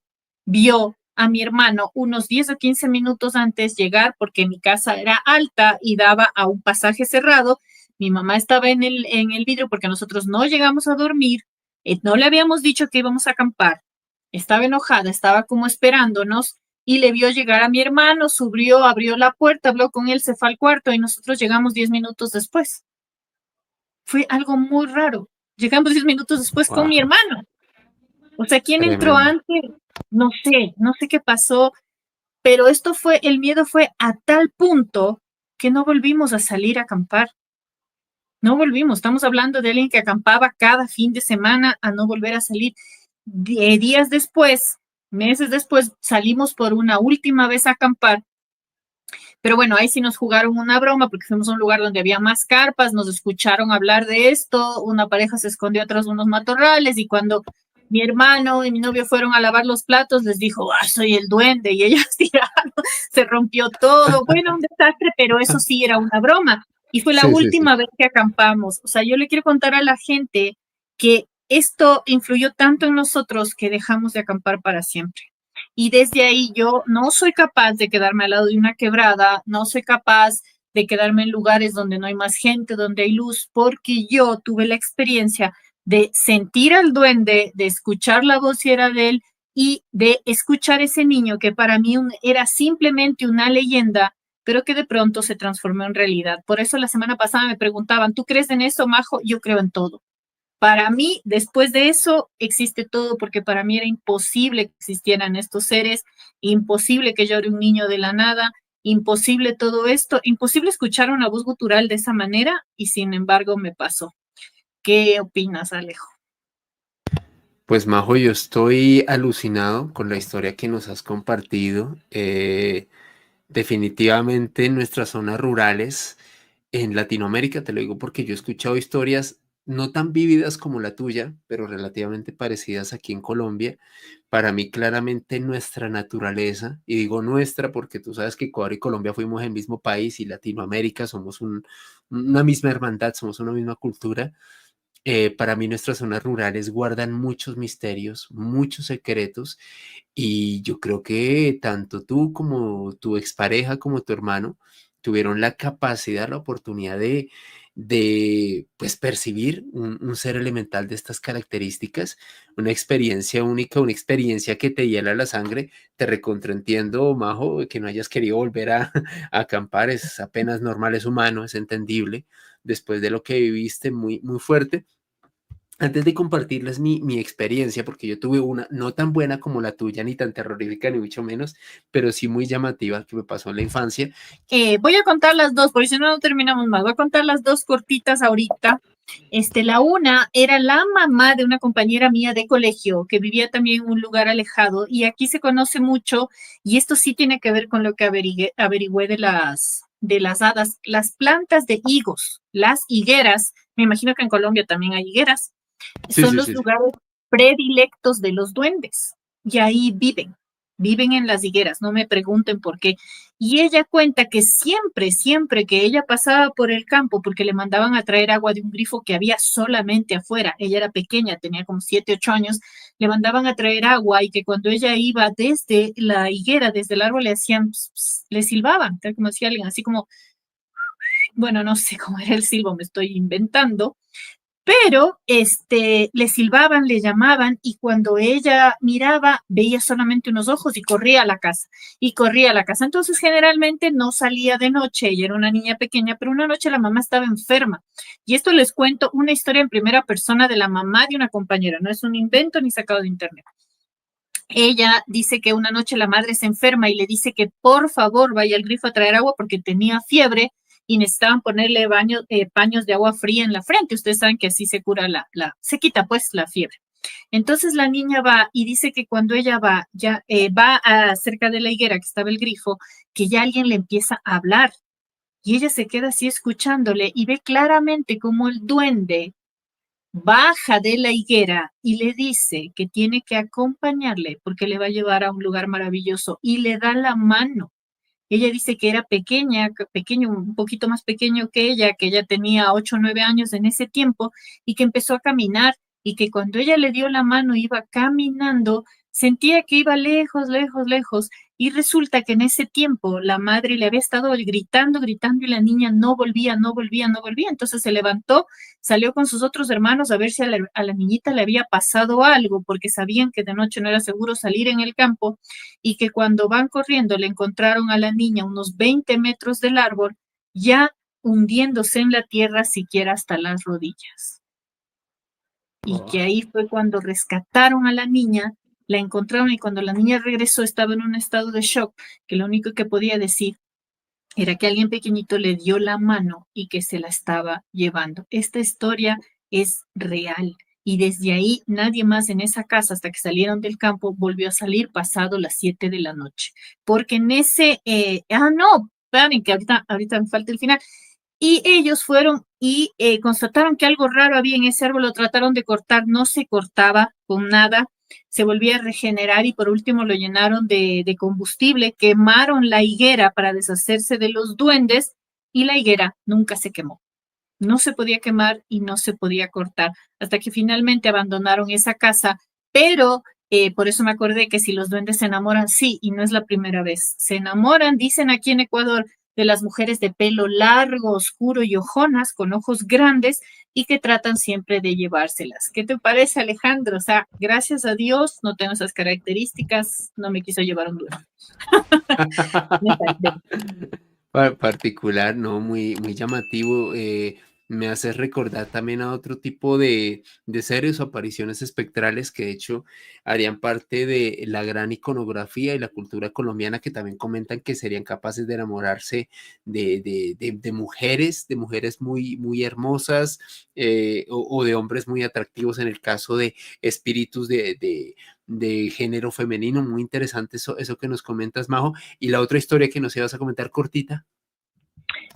vio a mi hermano unos 10 o 15 minutos antes llegar, porque mi casa era alta y daba a un pasaje cerrado? Mi mamá estaba en el vidrio porque nosotros no llegamos a dormir, no le habíamos dicho que íbamos a acampar, estaba enojada, estaba como esperándonos y le vio llegar a mi hermano, subió, abrió la puerta, habló con él, se fue al cuarto y nosotros llegamos 10 minutos después. Fue algo muy raro. Llegamos 10 minutos después con Wow, mi hermano. O sea, ¿quién entró tremendo. antes? No sé qué pasó, pero esto fue, el miedo fue a tal punto que no volvimos a salir a acampar. No volvimos. Estamos hablando de alguien que acampaba cada fin de semana a no volver a salir. Días después, meses después, salimos por una última vez a acampar. Pero bueno, ahí sí nos jugaron una broma porque fuimos a un lugar donde había más carpas, nos escucharon hablar de esto, una pareja se escondió atrás de unos matorrales y cuando mi hermano y mi novio fueron a lavar los platos, les dijo, soy el duende y ellos tiraron, se rompió todo. Bueno, un desastre, pero eso sí era una broma. Y fue la Sí, sí, sí. última vez que acampamos. O sea, yo le quiero contar a la gente que esto influyó tanto en nosotros que dejamos de acampar para siempre. Y desde ahí yo no soy capaz de quedarme al lado de una quebrada, no soy capaz de quedarme en lugares donde no hay más gente, donde hay luz, porque yo tuve la experiencia de sentir al duende, de escuchar la voz si era de él y de escuchar ese niño que para mí era simplemente una leyenda, pero que de pronto se transformó en realidad. Por eso la semana pasada me preguntaban, ¿tú crees en eso, Majo? Yo creo en todo. Para mí, después de eso, existe todo, porque para mí era imposible que existieran estos seres, imposible que llore un niño de la nada, imposible todo esto, imposible escuchar una voz gutural de esa manera, y sin embargo me pasó. ¿Qué opinas, Alejo? Pues Majo, yo estoy alucinado con la historia que nos has compartido. Definitivamente en nuestras zonas rurales en Latinoamérica, te lo digo porque yo he escuchado historias no tan vívidas como la tuya, pero relativamente parecidas aquí en Colombia. Para mí, claramente nuestra naturaleza, y digo nuestra porque tú sabes que Ecuador y Colombia fuimos el mismo país y Latinoamérica somos una misma hermandad, somos una misma cultura. Para mí nuestras zonas rurales guardan muchos misterios, muchos secretos, y yo creo que tanto tú como tu expareja, como tu hermano, tuvieron la capacidad, la oportunidad de pues percibir un ser elemental de estas características, una experiencia única, una experiencia que te hiela la sangre. Te recontraentiendo, Majo, que no hayas querido volver a acampar, es apenas normal, es humano, es entendible, después de lo que viviste, muy, muy fuerte. Antes de compartirles mi experiencia, porque yo tuve una no tan buena como la tuya, ni tan terrorífica, ni mucho menos, pero sí muy llamativa que me pasó en la infancia. Voy a contar las dos, porque si no, no terminamos más. Voy a contar las dos cortitas ahorita. La una era la mamá de una compañera mía de colegio que vivía también en un lugar alejado y aquí se conoce mucho y esto sí tiene que ver con lo que averigüé de las hadas, las plantas de higos, las higueras. Me imagino que en Colombia también hay higueras, Sí, son sí, los sí, sí. lugares predilectos de los duendes y ahí viven en las higueras, no me pregunten por qué. Y ella cuenta que siempre, siempre que ella pasaba por el campo, porque le mandaban a traer agua de un grifo que había solamente afuera, ella era pequeña, tenía como 7, 8 años, le mandaban a traer agua y que cuando ella iba desde la higuera, desde el árbol, le hacían, ps, ps, le silbaban, tal como decía alguien, así como, bueno, no sé cómo era el silbo, me estoy inventando, pero le silbaban, le llamaban y cuando ella miraba veía solamente unos ojos y corría a la casa y corría a la casa. Entonces generalmente no salía de noche, ella era una niña pequeña, pero una noche la mamá estaba enferma. Y esto les cuento una historia en primera persona de la mamá de una compañera, no es un invento ni sacado de internet. Ella dice que una noche la madre se enferma y le dice que por favor vaya al grifo a traer agua porque tenía fiebre y necesitaban ponerle paños de agua fría en la frente. Ustedes saben que así se cura se quita pues la fiebre. Entonces la niña va y dice que cuando ella va, ya cerca de la higuera que estaba el grifo, que ya alguien le empieza a hablar y ella se queda así escuchándole y ve claramente como el duende baja de la higuera y le dice que tiene que acompañarle porque le va a llevar a un lugar maravilloso y le da la mano. Ella dice que era pequeña, pequeño, un poquito más pequeño que ella tenía 8 o 9 años en ese tiempo y que empezó a caminar y que cuando ella le dio la mano iba caminando, sentía que iba lejos, lejos, lejos y resulta que en ese tiempo la madre le había estado gritando, gritando y la niña no volvía, no volvía, no volvía. Entonces se levantó, salió con sus otros hermanos a ver si a la niñita le había pasado algo porque sabían que de noche no era seguro salir en el campo y que cuando van corriendo le encontraron a la niña unos 20 metros del árbol, ya hundiéndose en la tierra siquiera hasta las rodillas. Y Oh, que ahí fue cuando rescataron a la niña, la encontraron y cuando la niña regresó estaba en un estado de shock, que lo único que podía decir era que alguien pequeñito le dio la mano y que se la estaba llevando. Esta historia es real y desde ahí nadie más en esa casa hasta que salieron del campo volvió a salir pasado las 7 de la noche. Porque en no, esperen que ahorita me falta el final. Y ellos fueron y constataron que algo raro había en ese árbol, lo trataron de cortar, no se cortaba con nada, se volvía a regenerar y por último lo llenaron de combustible, quemaron la higuera para deshacerse de los duendes y la higuera nunca se quemó. No se podía quemar y no se podía cortar hasta que finalmente abandonaron esa casa, pero por eso me acordé que si los duendes se enamoran, sí, y no es la primera vez. Se enamoran, dicen aquí en Ecuador, de las mujeres de pelo largo, oscuro y ojonas, con ojos grandes, y que tratan siempre de llevárselas. ¿Qué te parece, Alejandro? O sea, gracias a Dios no tengo esas características, no me quiso llevar un duende. Me salvé. Particular, ¿no? Muy, muy llamativo. Me hace recordar también a otro tipo de seres o apariciones espectrales que de hecho harían parte de la gran iconografía y la cultura colombiana, que también comentan que serían capaces de enamorarse de mujeres muy, muy hermosas, o de hombres muy atractivos en el caso de espíritus de género femenino. Muy interesante eso que nos comentas, Majo. Y la otra historia que nos ibas a comentar cortita.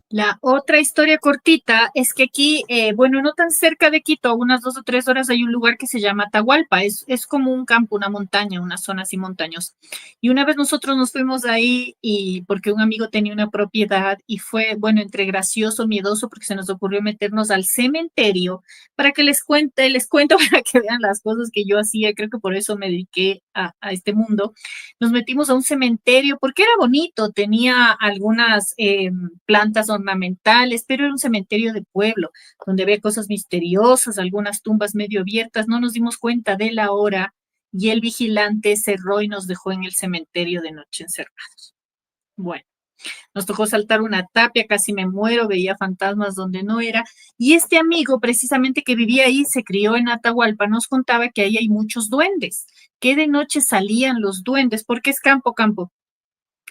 La otra historia cortita es que aquí, bueno, no tan cerca de Quito, a unas 2 o 3 horas, hay un lugar que se llama Atahualpa. Es como un campo, una montaña, una zona así montañosa. Y una vez nosotros nos fuimos ahí y porque un amigo tenía una propiedad y fue, bueno, entre gracioso, miedoso, porque se nos ocurrió meternos al cementerio para que les cuento para que vean las cosas que yo hacía. Creo que por eso me dediqué a este mundo. Nos metimos a un cementerio porque era bonito, tenía algunas plantas ornamentales, pero era un cementerio de pueblo, donde había cosas misteriosas, algunas tumbas medio abiertas. No nos dimos cuenta de la hora y el vigilante cerró y nos dejó en el cementerio de noche encerrados. Bueno. Nos tocó saltar una tapia, casi me muero, veía fantasmas donde no era. Y este amigo, precisamente que vivía ahí, se crió en Atahualpa, nos contaba que ahí hay muchos duendes, que de noche salían los duendes, porque es campo, campo.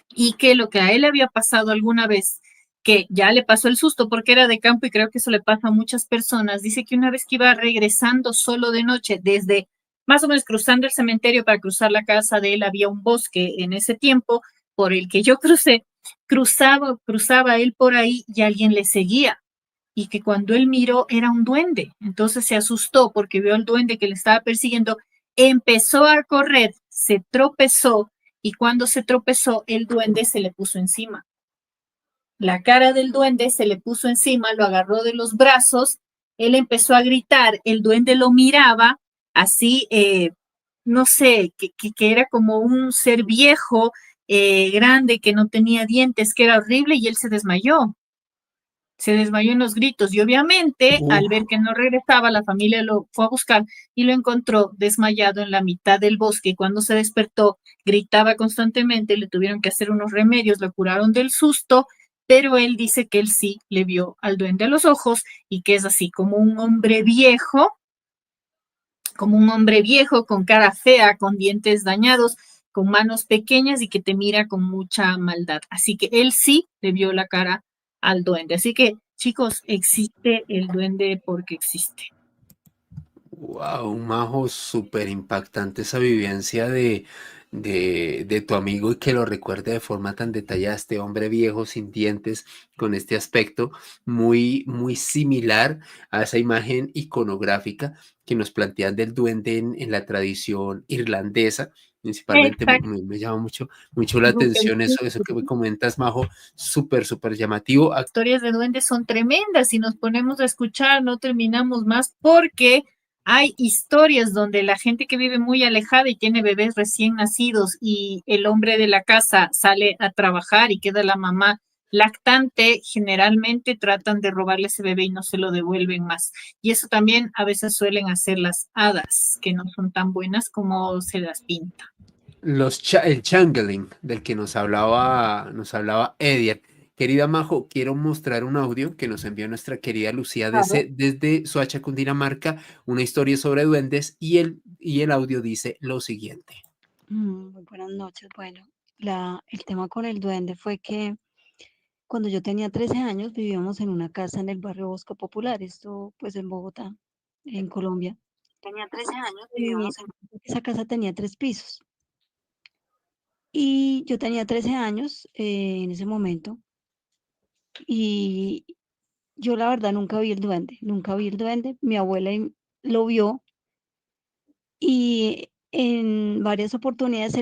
Y que lo que a él le había pasado alguna vez, que ya le pasó el susto porque era de campo y creo que eso le pasa a muchas personas, dice que una vez que iba regresando solo de noche, desde más o menos cruzando el cementerio para cruzar la casa de él, había un bosque en ese tiempo por el que yo crucé, cruzaba él por ahí y alguien le seguía y que cuando él miró era un duende. Entonces se asustó porque vio al duende que le estaba persiguiendo, empezó a correr, se tropezó y cuando se tropezó el duende se le puso encima. La cara del duende se le puso encima, lo agarró de los brazos, él empezó a gritar, el duende lo miraba así, no sé, que era como un ser viejo, grande, que no tenía dientes, que era horrible y él se desmayó en los gritos y obviamente al ver que no regresaba, la familia lo fue a buscar y lo encontró desmayado en la mitad del bosque y cuando se despertó gritaba constantemente, le tuvieron que hacer unos remedios, lo curaron del susto, pero él dice que él sí le vio al duende a los ojos y que es así como un hombre viejo con cara fea, con dientes dañados, con manos pequeñas y que te mira con mucha maldad. Así que él sí le vio la cara al duende. Así que, chicos, existe el duende porque existe. Wow, Majo, súper impactante esa vivencia de tu amigo y que lo recuerde de forma tan detallada, este hombre viejo sin dientes, con este aspecto muy, muy similar a esa imagen iconográfica que nos plantean del duende en la tradición irlandesa. Principalmente Exacto. me llama mucho, mucho la atención eso que me comentas, Majo, súper, súper llamativo. Historias de duendes son tremendas. Si nos ponemos a escuchar, no terminamos más porque hay historias donde la gente que vive muy alejada y tiene bebés recién nacidos y el hombre de la casa sale a trabajar y queda la mamá lactante, generalmente tratan de robarle ese bebé y no se lo devuelven más. Y eso también a veces suelen hacer las hadas, que no son tan buenas como se las pinta. El changeling del que nos hablaba Edier. Querida Majo, quiero mostrar un audio que nos envió nuestra querida Lucía desde Soacha, Cundinamarca, una historia sobre duendes y el audio dice lo siguiente. Muy buenas noches. Bueno, el tema con el duende fue que cuando yo tenía 13 años vivíamos en una casa en el barrio Bosco Popular, esto pues en Bogotá, en Colombia. Tenía 13 años, Y vivíamos en... esa casa tenía 3 pisos. Y yo tenía 13 años en ese momento y yo la verdad nunca vi el duende, nunca vi el duende. Mi abuela lo vio y en varias oportunidades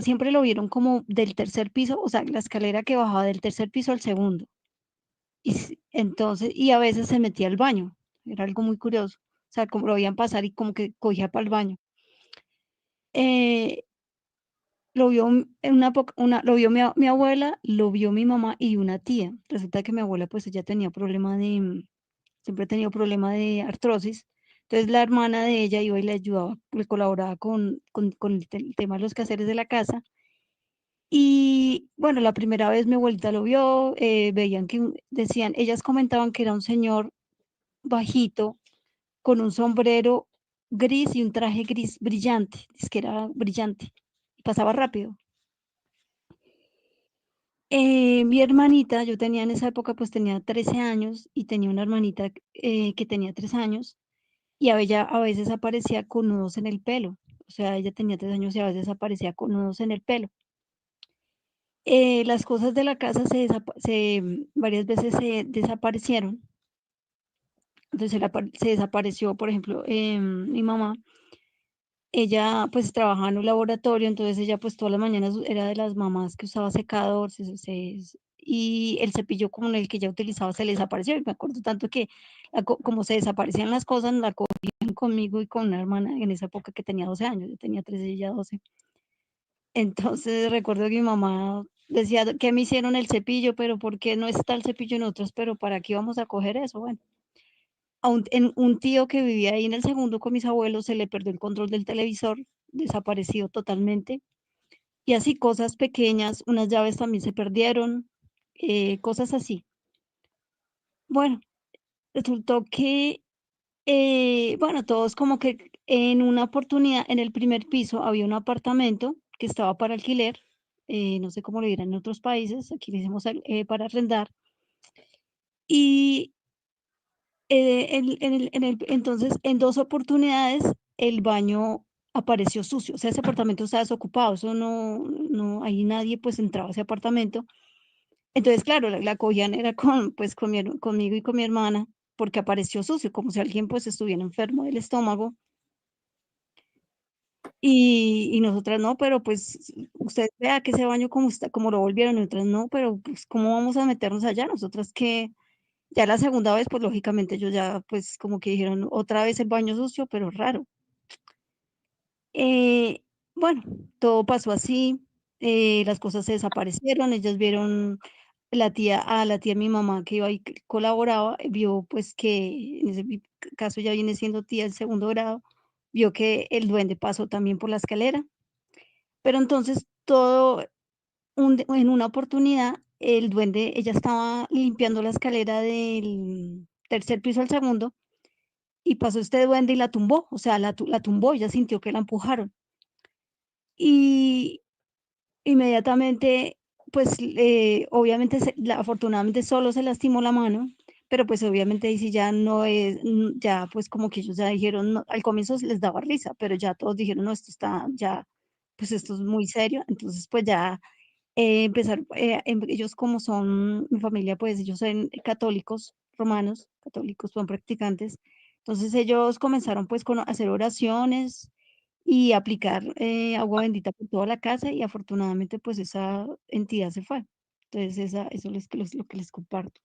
siempre lo vieron como del tercer piso, o sea, la escalera que bajaba del tercer piso al segundo. Entonces, y a veces se metía al baño, era algo muy curioso. O sea, como lo veían pasar y como que cogía para el baño. Eh, lo vio en lo vio mi abuela, lo vio mi mamá y una tía. Resulta que mi abuela, pues ella tenía siempre ha tenido problema de artrosis. Entonces la hermana de ella iba y le ayudaba, le colaboraba con el tema de los quehaceres de la casa. Y bueno, la primera vez mi abuelita lo vio, veían decían, ellas comentaban que era un señor bajito, con un sombrero gris y un traje gris brillante, es que era brillante, y pasaba rápido. Mi hermanita, yo tenía en esa época, pues tenía 13 años y tenía una hermanita que tenía 3 años y ella a veces aparecía con nudos en el pelo. O sea, ella tenía 3 años y a veces aparecía con nudos en el pelo. las cosas de la casa varias veces se desaparecieron. Entonces se desapareció, por ejemplo, mi mamá, ella pues trabajaba en un laboratorio, entonces ella pues todas las mañanas era de las mamás que usaba secador, y el cepillo como el que ella utilizaba se le desapareció. Y me acuerdo tanto que como se desaparecían las cosas, la cogían conmigo y con una hermana en esa época que tenía 12 años, yo tenía 13 y ella 12. Entonces recuerdo que mi mamá decía, ¿qué me hicieron el cepillo? Pero ¿por qué no está el cepillo en otros? Pero ¿para qué íbamos a coger eso? Bueno, un tío que vivía ahí en el segundo con mis abuelos se le perdió el control del televisor, desapareció totalmente. Y así cosas pequeñas, unas llaves también se perdieron, cosas así. Bueno, resultó que, bueno, todos como que en una oportunidad, en el primer piso había un apartamento que estaba para alquiler, no sé cómo lo dirán en otros países, aquí le decimos para arrendar, y entonces en dos oportunidades el baño apareció sucio, o sea, ese apartamento estaba desocupado, eso ahí nadie pues entraba a ese apartamento. Entonces, claro, la cogían era pues conmigo y con mi hermana, porque apareció sucio, como si alguien pues estuviera enfermo del estómago. Y nosotras no, pero pues usted vea que ese baño como está, como lo volvieron, y nosotras no, pero pues cómo vamos a meternos allá, nosotras que ya la segunda vez, pues lógicamente ellos ya pues como que dijeron otra vez el baño sucio, pero raro. Eh, bueno, todo pasó así, las cosas se desaparecieron, ellas vieron la tía de mi mamá que iba ahí, que colaboraba, vio pues que en ese caso ya viene siendo tía del segundo grado, vio que el duende pasó también por la escalera, pero entonces en una oportunidad, el duende, ella estaba limpiando la escalera del tercer piso al segundo, y pasó este duende y la tumbó, o sea, la tumbó, ella sintió que la empujaron. Y inmediatamente, pues, obviamente, afortunadamente solo se lastimó la mano, pero pues obviamente ahí sí ya no es, ya pues como que ellos ya dijeron, al comienzo les daba risa, pero ya todos dijeron, no, esto está, ya, pues esto es muy serio, entonces pues ya empezaron, ellos como son, mi familia pues ellos son católicos romanos, católicos, son practicantes, entonces ellos comenzaron pues a hacer oraciones y aplicar agua bendita por toda la casa y afortunadamente pues esa entidad se fue. Entonces eso es lo que les comparto.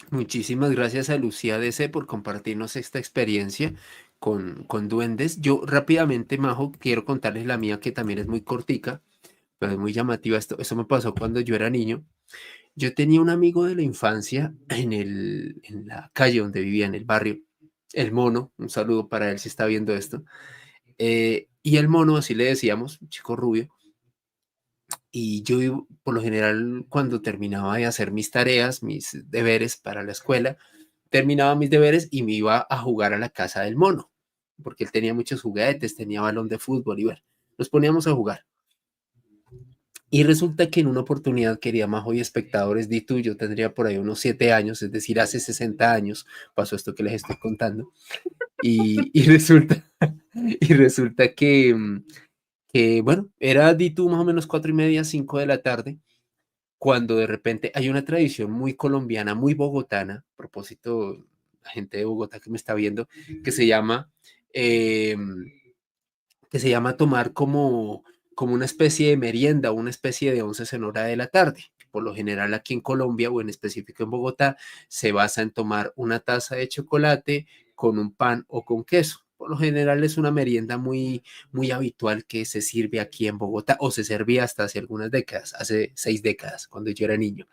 Muchísimas gracias a Lucía DC por compartirnos esta experiencia con duendes. Yo rápidamente, Majo, quiero contarles la mía que también es muy cortica, pero es muy llamativa. Esto me pasó cuando yo era niño. Yo tenía un amigo de la infancia en la calle donde vivía, en el barrio, el Mono, un saludo para él si está viendo esto. Y el Mono, así le decíamos, un chico rubio, y yo por lo general cuando terminaba de hacer mis tareas, mis deberes para la escuela, terminaba mis deberes y me iba a jugar a la casa del Mono, porque él tenía muchos juguetes, tenía balón de fútbol y bueno, nos poníamos a jugar. Y resulta que en una oportunidad, quería Majo y espectadores, di tú, yo tendría por ahí unos 7 años, es decir, hace 60 años pasó esto que les estoy contando. Y resulta, y resulta que, bueno, era di tú más o menos 4:30, 5 de la tarde, cuando de repente hay una tradición muy colombiana, muy bogotana, a propósito, la gente de Bogotá que me está viendo, que se llama, eh, que se llama tomar como una especie de merienda, una especie de once en hora de la tarde. Por lo general aquí en Colombia o en específico en Bogotá se basa en tomar una taza de chocolate con un pan o con queso. Por lo general es una merienda muy, muy habitual que se sirve aquí en Bogotá o se servía hasta hace algunas décadas, hace 6 décadas, cuando yo era niño.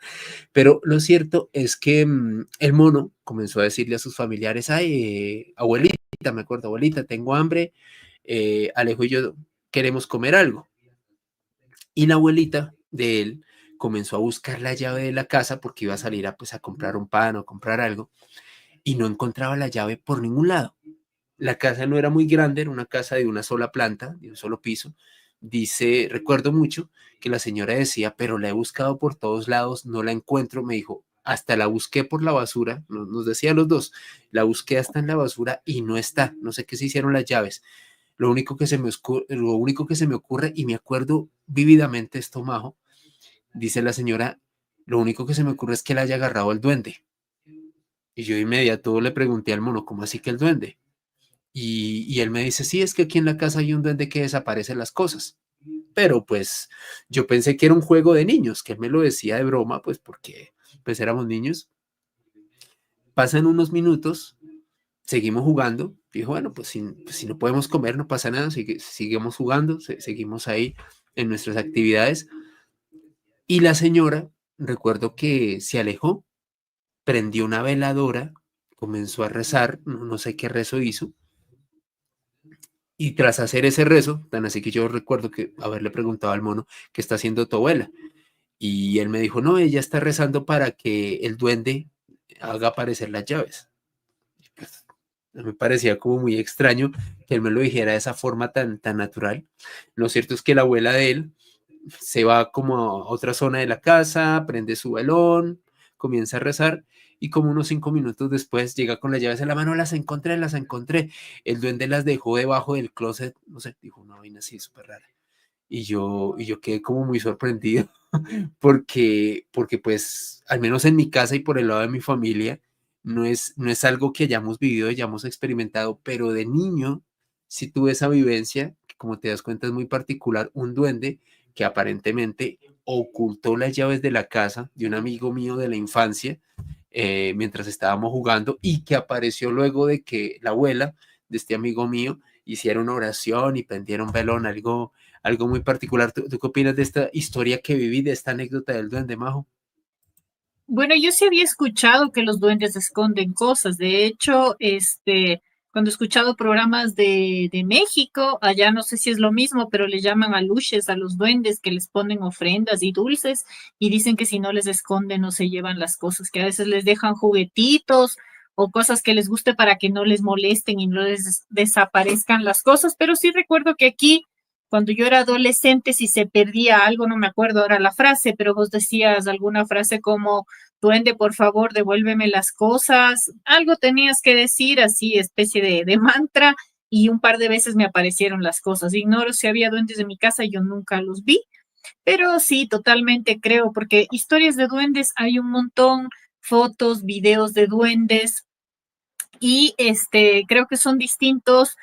Pero lo cierto es que el Mono comenzó a decirle a sus familiares, ay, abuelita, me acuerdo, abuelita, tengo hambre, Alejo y yo queremos comer algo. Y la abuelita de él comenzó a buscar la llave de la casa porque iba a salir pues, a comprar un pan o comprar algo y no encontraba la llave por ningún lado. La casa no era muy grande, era una casa de una sola planta, de un solo piso. Dice, recuerdo mucho que la señora decía, pero la he buscado por todos lados, no la encuentro. Me dijo, hasta la busqué por la basura, nos decía los dos, la busqué hasta en la basura y no está, no sé qué se hicieron las llaves. Lo único que se me ocurre, y me acuerdo vívidamente esto, Majo, dice la señora, lo único que se me ocurre es que le haya agarrado el duende. Y yo de inmediato le pregunté al mono, ¿cómo así que el duende? Y él me dice, sí, es que aquí en la casa hay un duende que desaparece las cosas. Pero pues yo pensé que era un juego de niños, que él me lo decía de broma, pues porque pues éramos niños. Pasan unos minutos, seguimos jugando. Dijo, bueno, pues si no podemos comer, no pasa nada, seguimos jugando, seguimos ahí en nuestras actividades. Y la señora, recuerdo que se alejó, prendió una veladora, comenzó a rezar, no sé qué rezo hizo, y tras hacer ese rezo, tan así que yo recuerdo que haberle preguntado al mono, ¿qué está haciendo tu abuela? Y él me dijo, no, ella está rezando para que el duende haga aparecer las llaves. Pues, me parecía como muy extraño que él me lo dijera de esa forma tan natural. Lo cierto es que la abuela de él se va como a otra zona de la casa, prende su velón, comienza a rezar y como unos 5 minutos después llega con las llaves en la mano, las encontré, las encontré. El duende las dejó debajo del closet, no sé, dijo una vaina así súper rara. Y yo quedé como muy sorprendido porque pues, al menos en mi casa y por el lado de mi familia, no es algo que hayamos vivido, hayamos experimentado, pero de niño sí tuve esa vivencia, que como te das cuenta es muy particular, un duende que aparentemente ocultó las llaves de la casa de un amigo mío de la infancia mientras estábamos jugando y que apareció luego de que la abuela de este amigo mío hiciera una oración y prendiera un velón, algo muy particular. ¿Tú qué opinas de esta historia que viví, de esta anécdota del duende, Majo? Bueno, yo sí había escuchado que los duendes esconden cosas. De hecho, cuando he escuchado programas de México, allá no sé si es lo mismo, pero le llaman aluches a los duendes que les ponen ofrendas y dulces y dicen que si no les esconden no se llevan las cosas, que a veces les dejan juguetitos o cosas que les guste para que no les molesten y no les desaparezcan las cosas. Pero sí recuerdo que aquí cuando yo era adolescente, si se perdía algo, no me acuerdo ahora la frase, pero vos decías alguna frase como, duende, por favor, devuélveme las cosas. Algo tenías que decir, así, especie de mantra, y un par de veces me aparecieron las cosas. Ignoro si había duendes en mi casa, yo nunca los vi, pero sí, totalmente creo, porque historias de duendes hay un montón, fotos, videos de duendes, y creo que son distintas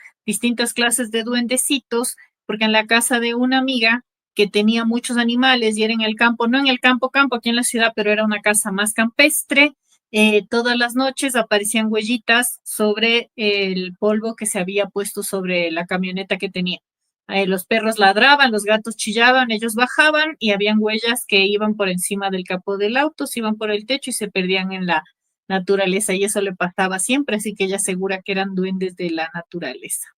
clases de duendecitos, porque en la casa de una amiga que tenía muchos animales y era en el campo, no en el campo, campo aquí en la ciudad, pero era una casa más campestre, todas las noches aparecían huellitas sobre el polvo que se había puesto sobre la camioneta que tenía. Los perros ladraban, los gatos chillaban, ellos bajaban y habían huellas que iban por encima del capó del auto, se iban por el techo y se perdían en la naturaleza y eso le pasaba siempre, así que ella asegura que eran duendes de la naturaleza.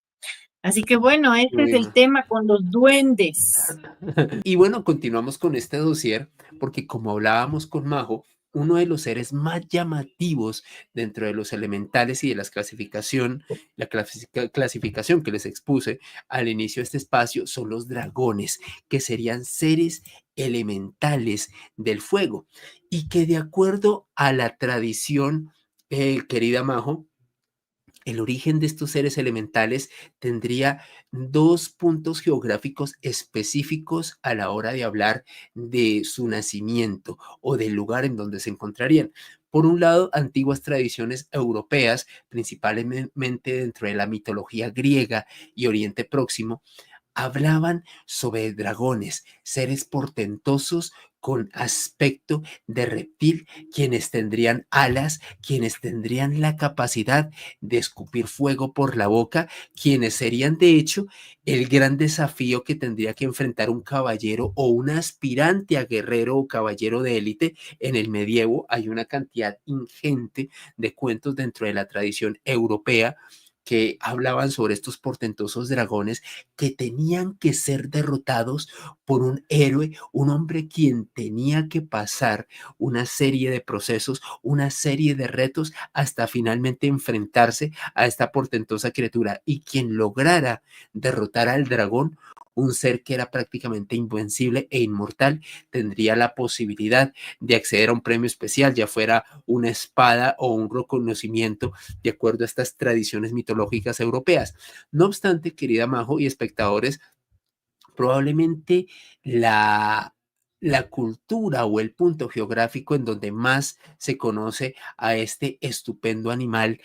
Así que bueno, ese es el Bueno. tema con los duendes. Y bueno, continuamos con este dossier porque como hablábamos con Majo, uno de los seres más llamativos dentro de los elementales y de la clasificación que les expuse al inicio de este espacio son los dragones, que serían seres elementales del fuego y que de acuerdo a la tradición, querida Majo, el origen de estos seres elementales tendría dos puntos geográficos específicos a la hora de hablar de su nacimiento o del lugar en donde se encontrarían. Por un lado, antiguas tradiciones europeas, principalmente dentro de la mitología griega y Oriente Próximo, hablaban sobre dragones, seres portentosos con aspecto de reptil, quienes tendrían alas, quienes tendrían la capacidad de escupir fuego por la boca, quienes serían de hecho el gran desafío que tendría que enfrentar un caballero o un aspirante a guerrero o caballero de élite en el medievo. Hay una cantidad ingente de cuentos dentro de la tradición europea que hablaban sobre estos portentosos dragones que tenían que ser derrotados por un héroe, un hombre quien tenía que pasar una serie de procesos, una serie de retos hasta finalmente enfrentarse a esta portentosa criatura y quien lograra derrotar al dragón un ser que era prácticamente invencible e inmortal, tendría la posibilidad de acceder a un premio especial, ya fuera una espada o un reconocimiento de acuerdo a estas tradiciones mitológicas europeas. No obstante, querida Majo y espectadores, probablemente la, la cultura o el punto geográfico en donde más se conoce a este estupendo animal,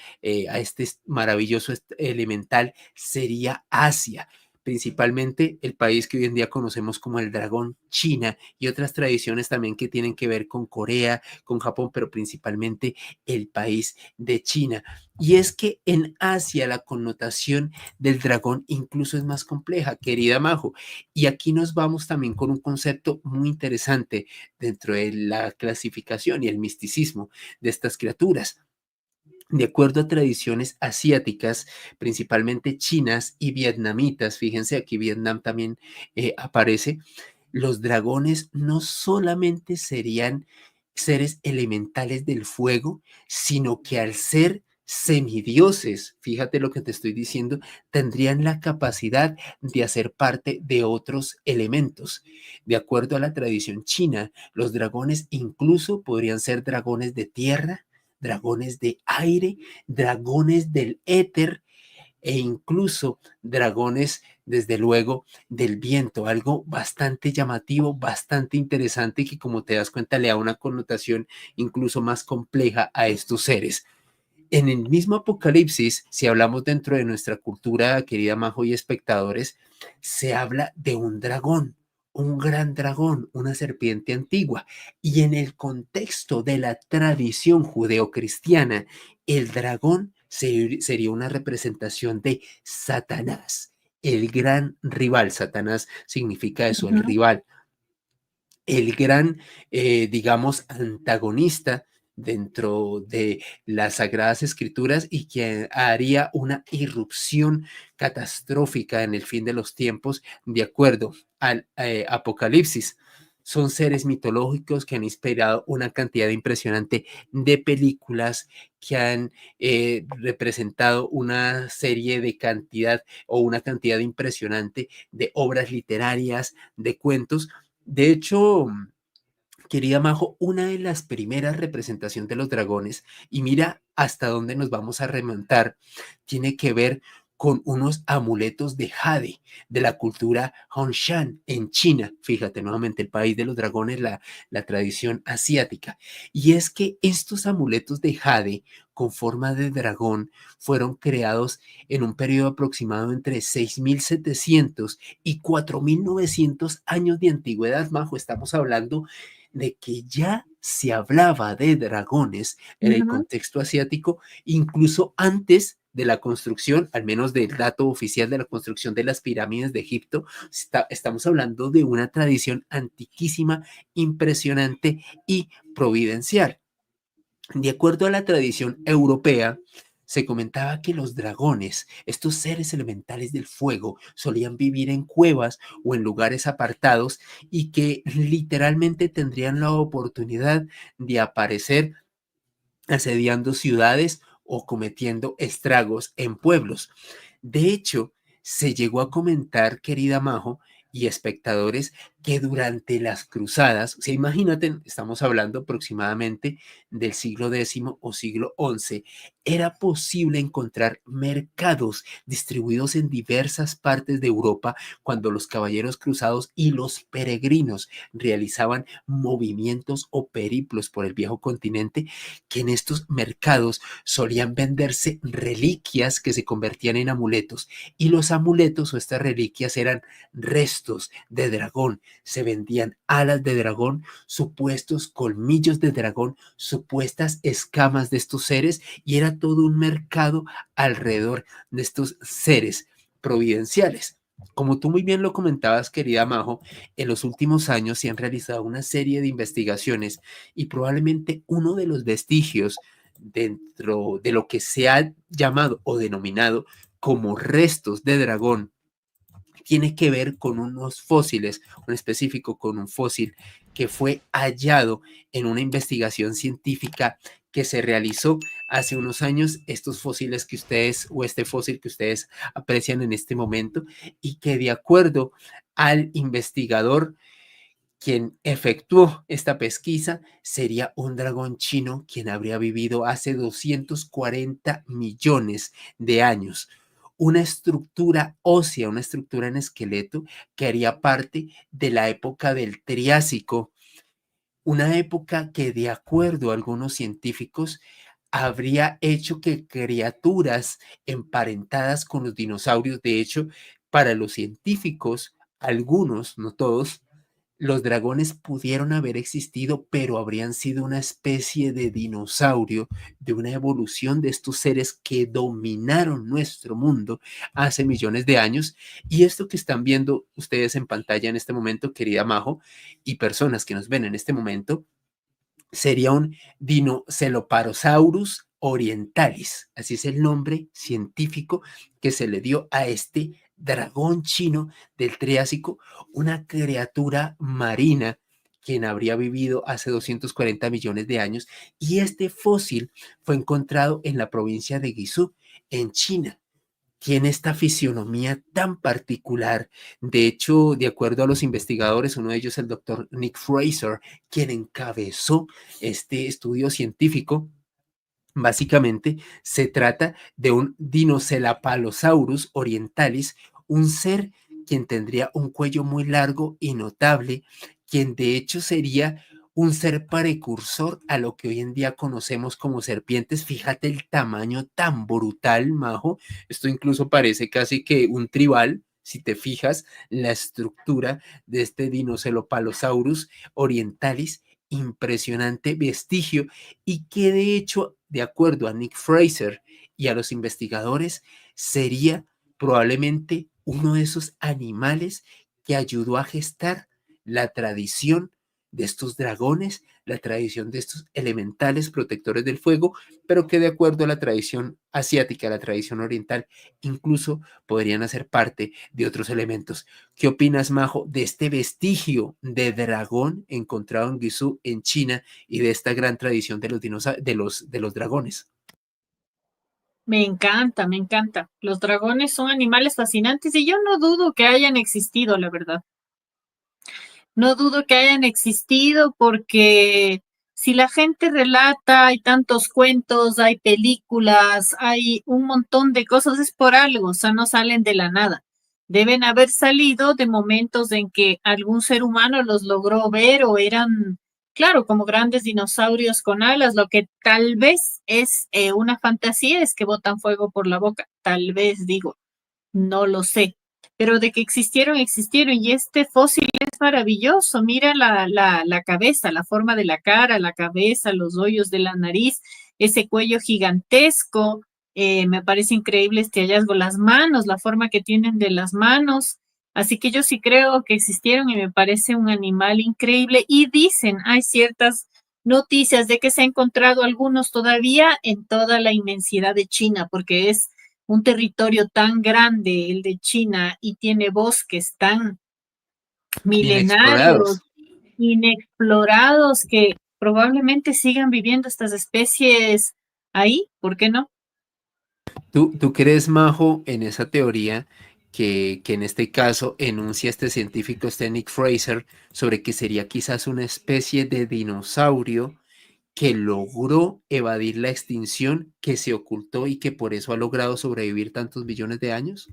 a este maravilloso elemental, sería Asia. Principalmente el país que hoy en día conocemos como el dragón, China, y otras tradiciones también que tienen que ver con Corea, con Japón, pero principalmente el país de China. Y es que en Asia la connotación del dragón incluso es más compleja, querida Majo. Y aquí nos vamos también con un concepto muy interesante dentro de la clasificación y el misticismo de estas criaturas. De acuerdo a tradiciones asiáticas, principalmente chinas y vietnamitas, fíjense aquí Vietnam también aparece, los dragones no solamente serían seres elementales del fuego, sino que al ser semidioses, fíjate lo que te estoy diciendo, tendrían la capacidad de hacer parte de otros elementos. De acuerdo a la tradición china, los dragones incluso podrían ser dragones de tierra, dragones de aire, dragones del éter e incluso dragones, desde luego, del viento, algo bastante llamativo, bastante interesante que como te das cuenta le da una connotación incluso más compleja a estos seres. En el mismo Apocalipsis, si hablamos dentro de nuestra cultura, querida Majo y espectadores, se habla de un dragón, un gran dragón, una serpiente antigua. Y en el contexto de la tradición judeocristiana, el dragón sería una representación de Satanás, el gran rival. Satanás significa eso, el Ujú. rival, el gran, digamos, antagonista dentro de las Sagradas Escrituras y que haría una irrupción catastrófica en el fin de los tiempos, de acuerdo al Apocalipsis. Son seres mitológicos que han inspirado una cantidad impresionante de películas, que han representado una serie de cantidad o una cantidad impresionante de obras literarias, de cuentos. De hecho, querida Majo, una de las primeras representaciones de los dragones, y mira hasta dónde nos vamos a remontar, tiene que ver con unos amuletos de jade de la cultura Hongshan en China. Fíjate, nuevamente el país de los dragones, la tradición asiática. Y es que estos amuletos de jade con forma de dragón fueron creados en un periodo aproximado entre 6.700 y 4.900 años de antigüedad, Majo. Estamos hablando de que ya se hablaba de dragones en el Ujú. contexto asiático, incluso antes de la construcción, al menos del dato oficial de la construcción de las pirámides de Egipto. Estamos hablando de una tradición antiquísima, impresionante y providencial. De acuerdo a la tradición europea, se comentaba que los dragones, estos seres elementales del fuego, solían vivir en cuevas o en lugares apartados y que literalmente tendrían la oportunidad de aparecer asediando ciudades o cometiendo estragos en pueblos. De hecho, se llegó a comentar, querida Majo y espectadores, que durante las cruzadas, o sea, imagínate, estamos hablando aproximadamente del siglo X o siglo XI, era posible encontrar mercados distribuidos en diversas partes de Europa cuando los caballeros cruzados y los peregrinos realizaban movimientos o periplos por el viejo continente, que en estos mercados solían venderse reliquias que se convertían en amuletos, y los amuletos o estas reliquias eran restos de dragón. Se vendían alas de dragón, supuestos colmillos de dragón, supuestas escamas de estos seres, y era todo un mercado alrededor de estos seres providenciales. Como tú muy bien lo comentabas, querida Majo, en los últimos años se han realizado una serie de investigaciones y probablemente uno de los vestigios dentro de lo que se ha llamado o denominado como restos de dragón tiene que ver con unos fósiles, un específico con un fósil que fue hallado en una investigación científica que se realizó hace unos años, estos fósiles que ustedes o este fósil que ustedes aprecian en este momento, y que de acuerdo al investigador quien efectuó esta pesquisa sería un dragón chino quien habría vivido hace 240 millones de años. Una estructura ósea, una estructura en esqueleto que haría parte de la época del Triásico, una época que de acuerdo a algunos científicos habría hecho que criaturas emparentadas con los dinosaurios, de hecho, para los científicos, algunos, no todos, los dragones pudieron haber existido, pero habrían sido una especie de dinosaurio, de una evolución de estos seres que dominaron nuestro mundo hace millones de años. Y esto que están viendo ustedes en pantalla en este momento, querida Majo, y personas que nos ven en este momento, sería un Dinoceloparosaurus orientalis. Así es el nombre científico que se le dio a este dragón chino del Triásico, una criatura marina quien habría vivido hace 240 millones de años, y este fósil fue encontrado en la provincia de Guizhou, en China. Tiene esta fisionomía tan particular. De hecho, de acuerdo a los investigadores, uno de ellos, el doctor Nick Fraser, quien encabezó este estudio científico, básicamente se trata de un Dinocephalosaurus orientalis, un ser quien tendría un cuello muy largo y notable, quien de hecho sería un ser precursor a lo que hoy en día conocemos como serpientes. Fíjate el tamaño tan brutal, Majo. Esto incluso parece casi que un tribal. Si te fijas, la estructura de este Dinocephalosaurus orientalis, impresionante vestigio, y que de hecho, de acuerdo a Nick Fraser y a los investigadores, sería probablemente uno de esos animales que ayudó a gestar la tradición de estos dragones, la tradición de estos elementales protectores del fuego, pero que de acuerdo a la tradición asiática, la tradición oriental, incluso podrían hacer parte de otros elementos. ¿Qué opinas, Majo, de este vestigio de dragón encontrado en Guizhou, en China, y de esta gran tradición de los dragones? Me encanta, me encanta. Los dragones son animales fascinantes y yo no dudo que hayan existido, la verdad. No dudo que hayan existido porque si la gente relata, hay tantos cuentos, hay películas, hay un montón de cosas, es por algo, o sea, no salen de la nada. Deben haber salido de momentos en que algún ser humano los logró ver o eran, claro, como grandes dinosaurios con alas. Lo que tal vez es una fantasía es que botan fuego por la boca, tal vez digo, no lo sé, pero de que existieron, existieron. Y este fósil es maravilloso. Mira la cabeza, la forma de la cara, la cabeza, los hoyos de la nariz, ese cuello gigantesco. Me parece increíble este hallazgo. Las manos, la forma que tienen de las manos. Así que yo sí creo que existieron y me parece un animal increíble. Y dicen, hay ciertas noticias de que se ha encontrado algunos todavía en toda la inmensidad de China, porque es un territorio tan grande, el de China, y tiene bosques tan milenarios, Inexplorados. inexplorados, que probablemente sigan viviendo estas especies ahí, ¿por qué no? ¿Tú crees, Majo, en esa teoría que en este caso enuncia este científico, este Nick Fraser, sobre que sería quizás una especie de dinosaurio que logró evadir la extinción, que se ocultó y que por eso ha logrado sobrevivir tantos billones de años?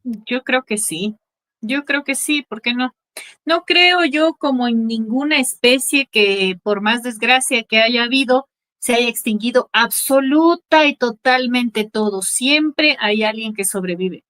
Yo creo que sí, yo creo que sí, ¿por qué no? No creo yo como en ninguna especie que por más desgracia que haya habido, se haya extinguido absoluta y totalmente todo. Siempre hay alguien que sobrevive,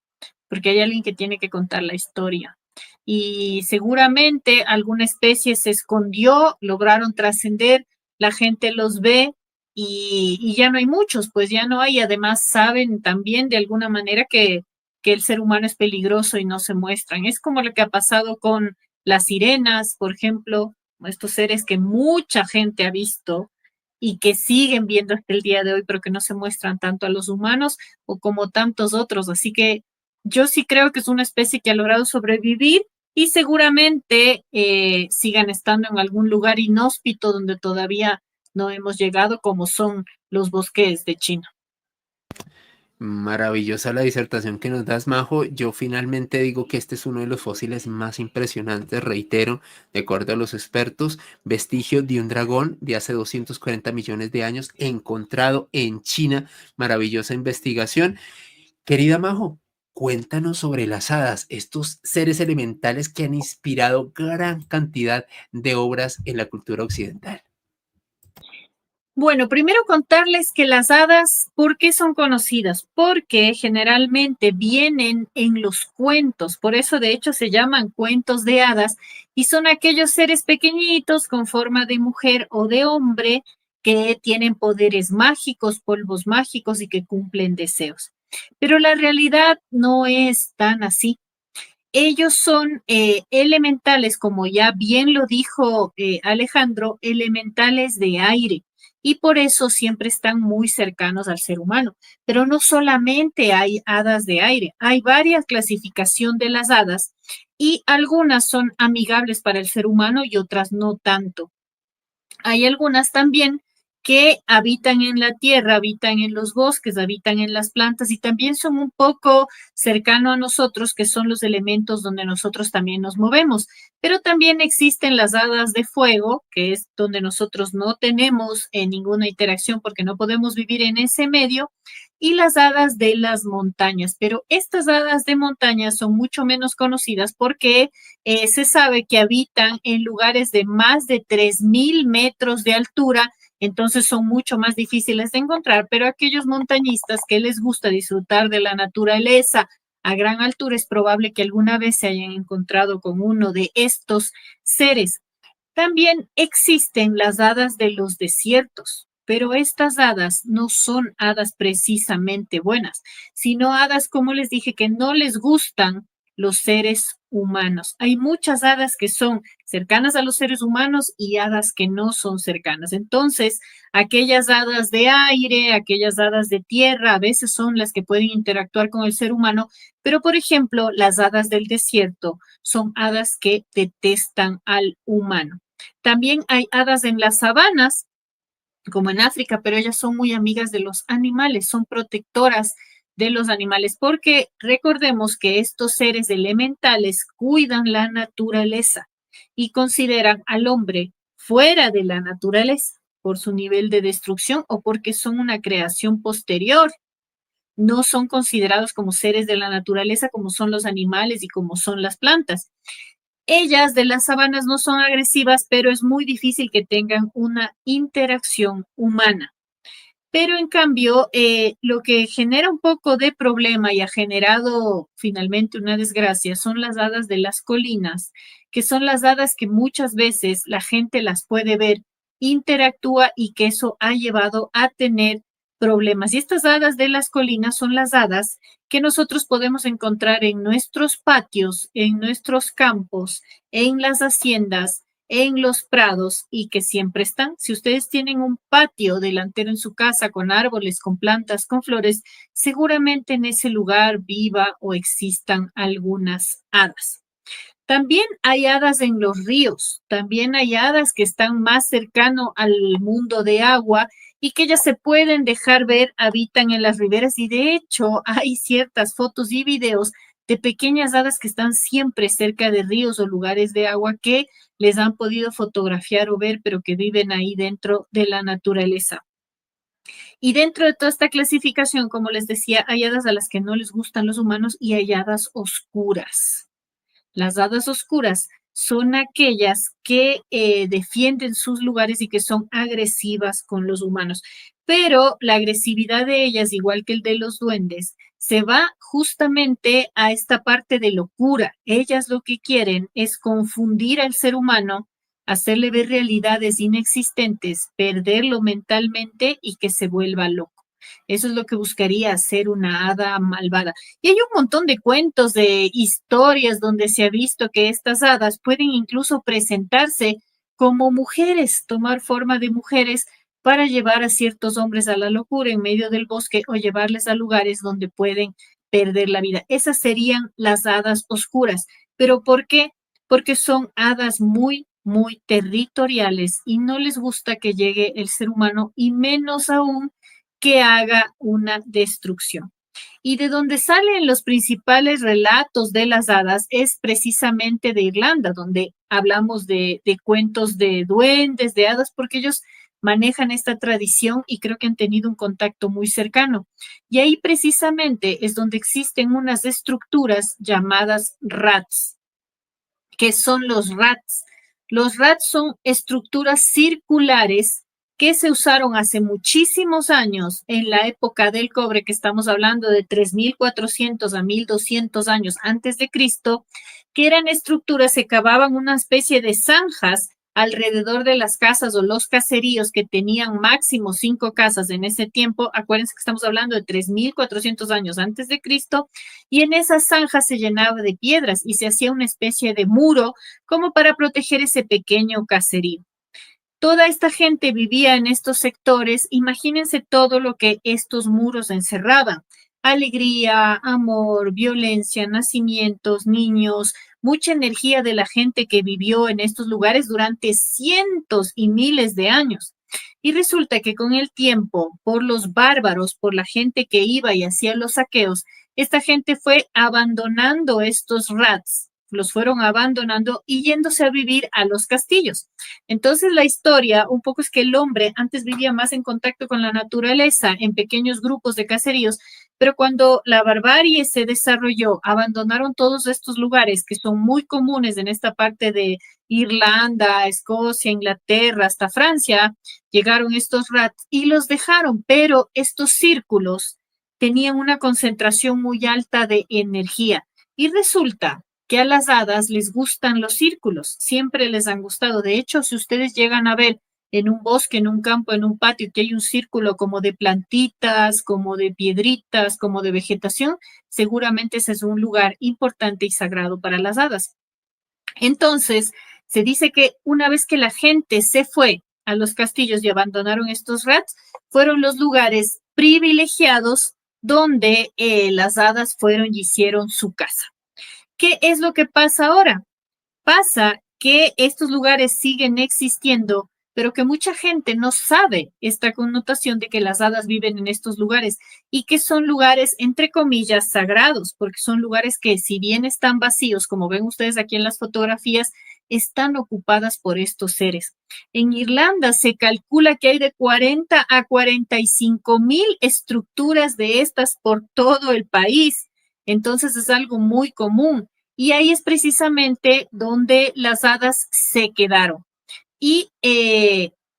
porque hay alguien que tiene que contar la historia. Y seguramente alguna especie se escondió, lograron trascender, la gente los ve y ya no hay muchos, pues ya no hay. Además, saben también de alguna manera que el ser humano es peligroso y no se muestran. Es como lo que ha pasado con las sirenas, por ejemplo, estos seres que mucha gente ha visto y que siguen viendo hasta el día de hoy, pero que no se muestran tanto a los humanos o como tantos otros. Así que yo sí creo que es una especie que ha logrado sobrevivir y seguramente sigan estando en algún lugar inhóspito donde todavía no hemos llegado, como son los bosques de China. Maravillosa la disertación que nos das, Majo. Yo finalmente digo que este es uno de los fósiles más impresionantes, reitero, de acuerdo a los expertos, vestigio de un dragón de hace 240 millones de años encontrado en China. Maravillosa investigación. Querida Majo, cuéntanos sobre las hadas, estos seres elementales que han inspirado gran cantidad de obras en la cultura occidental. Bueno, primero contarles que las hadas, ¿por qué son conocidas? Porque generalmente vienen en los cuentos, por eso de hecho se llaman cuentos de hadas, y son aquellos seres pequeñitos con forma de mujer o de hombre que tienen poderes mágicos, polvos mágicos y que cumplen deseos. Pero la realidad no es tan así. Ellos son elementales, como ya bien lo dijo Alejandro, elementales de aire y por eso siempre están muy cercanos al ser humano. Pero no solamente hay hadas de aire, hay varias clasificaciones de las hadas y algunas son amigables para el ser humano y otras no tanto. Hay algunas también que habitan en la tierra, habitan en los bosques, habitan en las plantas y también son un poco cercanos a nosotros, que son los elementos donde nosotros también nos movemos. Pero también existen las hadas de fuego, que es donde nosotros no tenemos ninguna interacción porque no podemos vivir en ese medio, y las hadas de las montañas. Pero estas hadas de montañas son mucho menos conocidas porque se sabe que habitan en lugares de más de 3.000 metros de altura, entonces son mucho más difíciles de encontrar, pero aquellos montañistas que les gusta disfrutar de la naturaleza a gran altura, es probable que alguna vez se hayan encontrado con uno de estos seres. También existen las hadas de los desiertos, pero estas hadas no son hadas precisamente buenas, sino hadas, como les dije, que no les gustan los seres humanos. Hay muchas hadas que son cercanas a los seres humanos y hadas que no son cercanas. Entonces, aquellas hadas de aire, aquellas hadas de tierra, a veces son las que pueden interactuar con el ser humano, pero por ejemplo, las hadas del desierto son hadas que detestan al humano. También hay hadas en las sabanas, como en África, pero ellas son muy amigas de los animales, son protectoras de los animales, porque recordemos que estos seres elementales cuidan la naturaleza y consideran al hombre fuera de la naturaleza por su nivel de destrucción o porque son una creación posterior. No son considerados como seres de la naturaleza como son los animales y como son las plantas. Ellas de las sabanas no son agresivas, pero es muy difícil que tengan una interacción humana. Pero en cambio, lo que genera un poco de problema y ha generado finalmente una desgracia son las hadas de las colinas, que son las hadas que muchas veces la gente las puede ver, interactúa y que eso ha llevado a tener problemas. Y estas hadas de las colinas son las hadas que nosotros podemos encontrar en nuestros patios, en nuestros campos, en las haciendas, en los prados y que siempre están. Si ustedes tienen un patio delantero en su casa con árboles, con plantas, con flores, seguramente en ese lugar viva o existan algunas hadas. También hay hadas en los ríos, también hay hadas que están más cercano al mundo de agua y que ya se pueden dejar ver, habitan en las riberas y de hecho hay ciertas fotos y videos de pequeñas hadas que están siempre cerca de ríos o lugares de agua que les han podido fotografiar o ver, pero que viven ahí dentro de la naturaleza. Y dentro de toda esta clasificación, como les decía, hay hadas a las que no les gustan los humanos y hay hadas oscuras. Las hadas oscuras son aquellas que defienden sus lugares y que son agresivas con los humanos. Pero la agresividad de ellas, igual que el de los duendes, se va justamente a esta parte de locura. Ellas lo que quieren es confundir al ser humano, hacerle ver realidades inexistentes, perderlo mentalmente y que se vuelva loco. Eso es lo que buscaría hacer una hada malvada. Y hay un montón de cuentos, de historias donde se ha visto que estas hadas pueden incluso presentarse como mujeres, tomar forma de mujeres para llevar a ciertos hombres a la locura en medio del bosque o llevarles a lugares donde pueden perder la vida. Esas serían las hadas oscuras. ¿Pero por qué? Porque son hadas muy, muy territoriales y no les gusta que llegue el ser humano y menos aún que haga una destrucción. Y de donde salen los principales relatos de las hadas es precisamente de Irlanda, donde hablamos de cuentos de duendes, de hadas, porque ellos manejan esta tradición y creo que han tenido un contacto muy cercano. Y ahí precisamente es donde existen unas estructuras llamadas rats. ¿Qué son los rats? Los rats son estructuras circulares que se usaron hace muchísimos años en la época del cobre, que estamos hablando de 3400 a 1200 años antes de Cristo, que eran estructuras que cavaban una especie de zanjas alrededor de las casas o los caseríos que tenían máximo 5 casas en ese tiempo. Acuérdense que estamos hablando de 3400 años antes de Cristo, y en esas zanjas se llenaba de piedras y se hacía una especie de muro como para proteger ese pequeño caserío. Toda esta gente vivía en estos sectores. Imagínense todo lo que estos muros encerraban: alegría, amor, violencia, nacimientos, niños, mucha energía de la gente que vivió en estos lugares durante cientos y miles de años. Y resulta que con el tiempo, por los bárbaros, por la gente que iba y hacía los saqueos, esta gente fue abandonando estos rats, los fueron abandonando y yéndose a vivir a los castillos. Entonces la historia un poco es que el hombre antes vivía más en contacto con la naturaleza, en pequeños grupos de caseríos, pero cuando la barbarie se desarrolló, abandonaron todos estos lugares que son muy comunes en esta parte de Irlanda, Escocia, Inglaterra, hasta Francia. Llegaron estos rats y los dejaron, pero estos círculos tenían una concentración muy alta de energía. Y resulta que a las hadas les gustan los círculos, siempre les han gustado. De hecho, si ustedes llegan a ver en un bosque, en un campo, en un patio, que hay un círculo como de plantitas, como de piedritas, como de vegetación, seguramente ese es un lugar importante y sagrado para las hadas. Entonces, se dice que una vez que la gente se fue a los castillos y abandonaron estos rats, fueron los lugares privilegiados donde las hadas fueron y hicieron su casa. ¿Qué es lo que pasa ahora? Pasa que estos lugares siguen existiendo, pero que mucha gente no sabe esta connotación de que las hadas viven en estos lugares y que son lugares, entre comillas, sagrados, porque son lugares que, si bien están vacíos, como ven ustedes aquí en las fotografías, están ocupadas por estos seres. En Irlanda se calcula que hay de 40 a 45,000 estructuras de estas por todo el país. Entonces es algo muy común. Y ahí es precisamente donde las hadas se quedaron. Y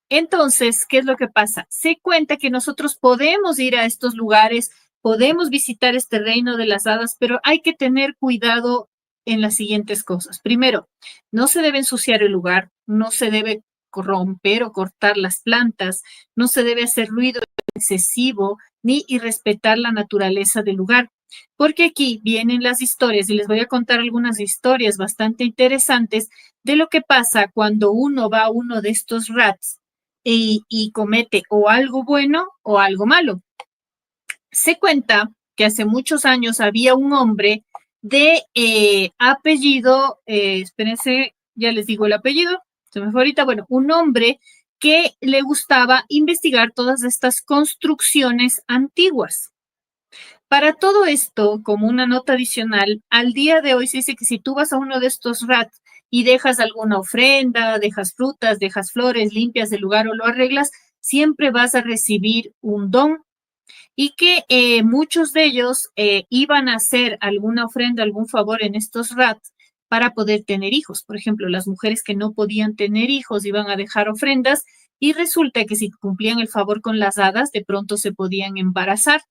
entonces, ¿qué es lo que pasa? Se cuenta que nosotros podemos ir a estos lugares, podemos visitar este reino de las hadas, pero hay que tener cuidado en las siguientes cosas. Primero, no se debe ensuciar el lugar, no se debe romper o cortar las plantas, no se debe hacer ruido excesivo ni irrespetar la naturaleza del lugar. Porque aquí vienen las historias y les voy a contar algunas historias bastante interesantes de lo que pasa cuando uno va a uno de estos rats y comete o algo bueno o algo malo. Se cuenta que hace muchos años había un hombre de apellido, espérense, ya les digo el apellido, se me fue ahorita, bueno, un hombre que le gustaba investigar todas estas construcciones antiguas. Para todo esto, como una nota adicional, al día de hoy se dice que si tú vas a uno de estos rats y dejas alguna ofrenda, dejas frutas, dejas flores, limpias el lugar o lo arreglas, siempre vas a recibir un don. Y que muchos de ellos iban a hacer alguna ofrenda, algún favor en estos rats para poder tener hijos. Por ejemplo, las mujeres que no podían tener hijos iban a dejar ofrendas y resulta que si cumplían el favor con las hadas, de pronto se podían embarazar.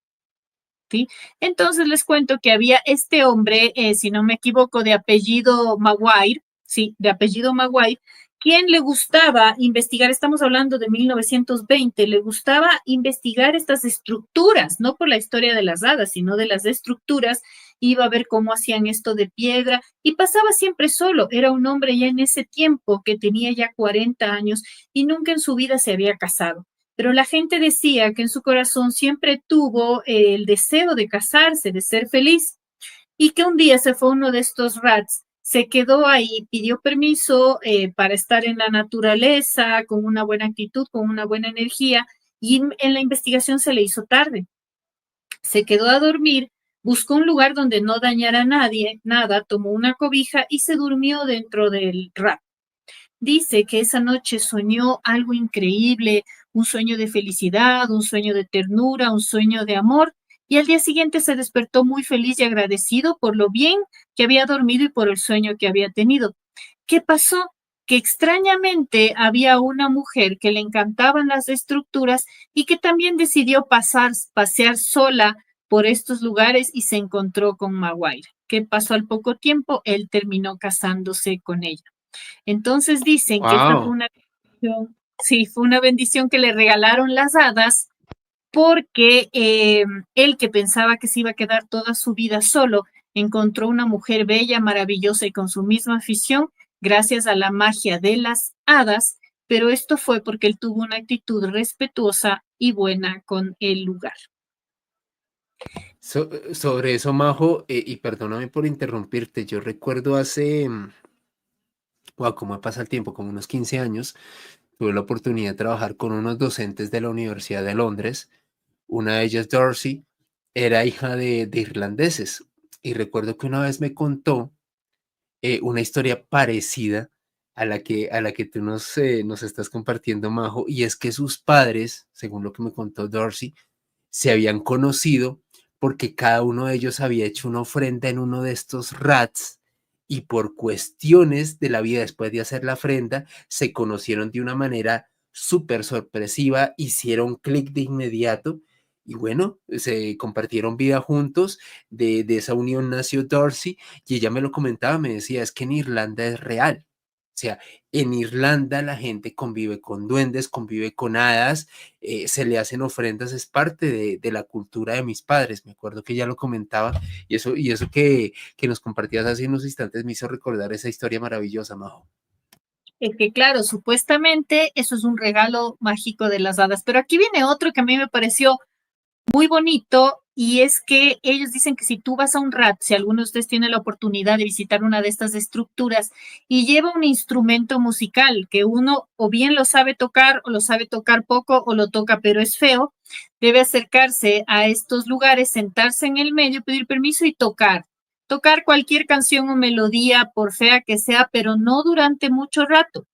¿Sí? Entonces les cuento que había este hombre, si no me equivoco, de apellido Maguire, sí, de apellido Maguire, quien le gustaba investigar, estamos hablando de 1920, le gustaba investigar estas estructuras, no por la historia de las hadas, sino de las estructuras, iba a ver cómo hacían esto de piedra y pasaba siempre solo. Era un hombre ya en ese tiempo que tenía ya 40 años y nunca en su vida se había casado. Pero la gente decía que en su corazón siempre tuvo el deseo de casarse, de ser feliz, y que un día se fue uno de estos rats, se quedó ahí, pidió permiso para estar en la naturaleza, con una buena actitud, con una buena energía, y en la investigación se le hizo tarde. Se quedó a dormir, buscó un lugar donde no dañara a nadie, nada, tomó una cobija y se durmió dentro del rat. Dice que esa noche soñó algo increíble, un sueño de felicidad, un sueño de ternura, un sueño de amor, y al día siguiente se despertó muy feliz y agradecido por lo bien que había dormido y por el sueño que había tenido. ¿Qué pasó? Que extrañamente había una mujer que le encantaban las estructuras y que también decidió pasear sola por estos lugares y se encontró con Maguire. ¿Qué pasó al poco tiempo? Él terminó casándose con ella. Entonces dicen que esta fue Wow. una bendición, sí, fue una bendición que le regalaron las hadas porque él que pensaba que se iba a quedar toda su vida solo, encontró una mujer bella, maravillosa y con su misma afición gracias a la magia de las hadas, pero esto fue porque él tuvo una actitud respetuosa y buena con el lugar. Sobre eso, Majo, y perdóname por interrumpirte, yo recuerdo hace, wow, cómo pasa el tiempo, como unos 15 años, tuve la oportunidad de trabajar con unos docentes de la Universidad de Londres. Una de ellas, Dorsey, era hija de irlandeses. Y recuerdo que una vez me contó una historia parecida a la que tú nos estás compartiendo, Majo, y es que sus padres, según lo que me contó Dorsey, se habían conocido porque cada uno de ellos había hecho una ofrenda en uno de estos rats y por cuestiones de la vida después de hacer la ofrenda se conocieron de una manera súper sorpresiva, hicieron clic de inmediato y bueno, se compartieron vida juntos, de esa unión nació Dorsey y ella me lo comentaba, me decía, es que en Irlanda es real. O sea, en Irlanda la gente convive con duendes, convive con hadas, se le hacen ofrendas, es parte de la cultura de mis padres. Me acuerdo que ella lo comentaba y eso que nos compartías hace unos instantes me hizo recordar esa historia maravillosa, Majo. Es que claro, supuestamente eso es un regalo mágico de las hadas, pero aquí viene otro que a mí me pareció muy bonito y es que ellos dicen que si tú vas a un RAT, si alguno de ustedes tiene la oportunidad de visitar una de estas estructuras y lleva un instrumento musical que uno o bien lo sabe tocar o lo sabe tocar poco o lo toca pero es feo, debe acercarse a estos lugares, sentarse en el medio, pedir permiso y tocar cualquier canción o melodía, por fea que sea, pero no durante mucho rato.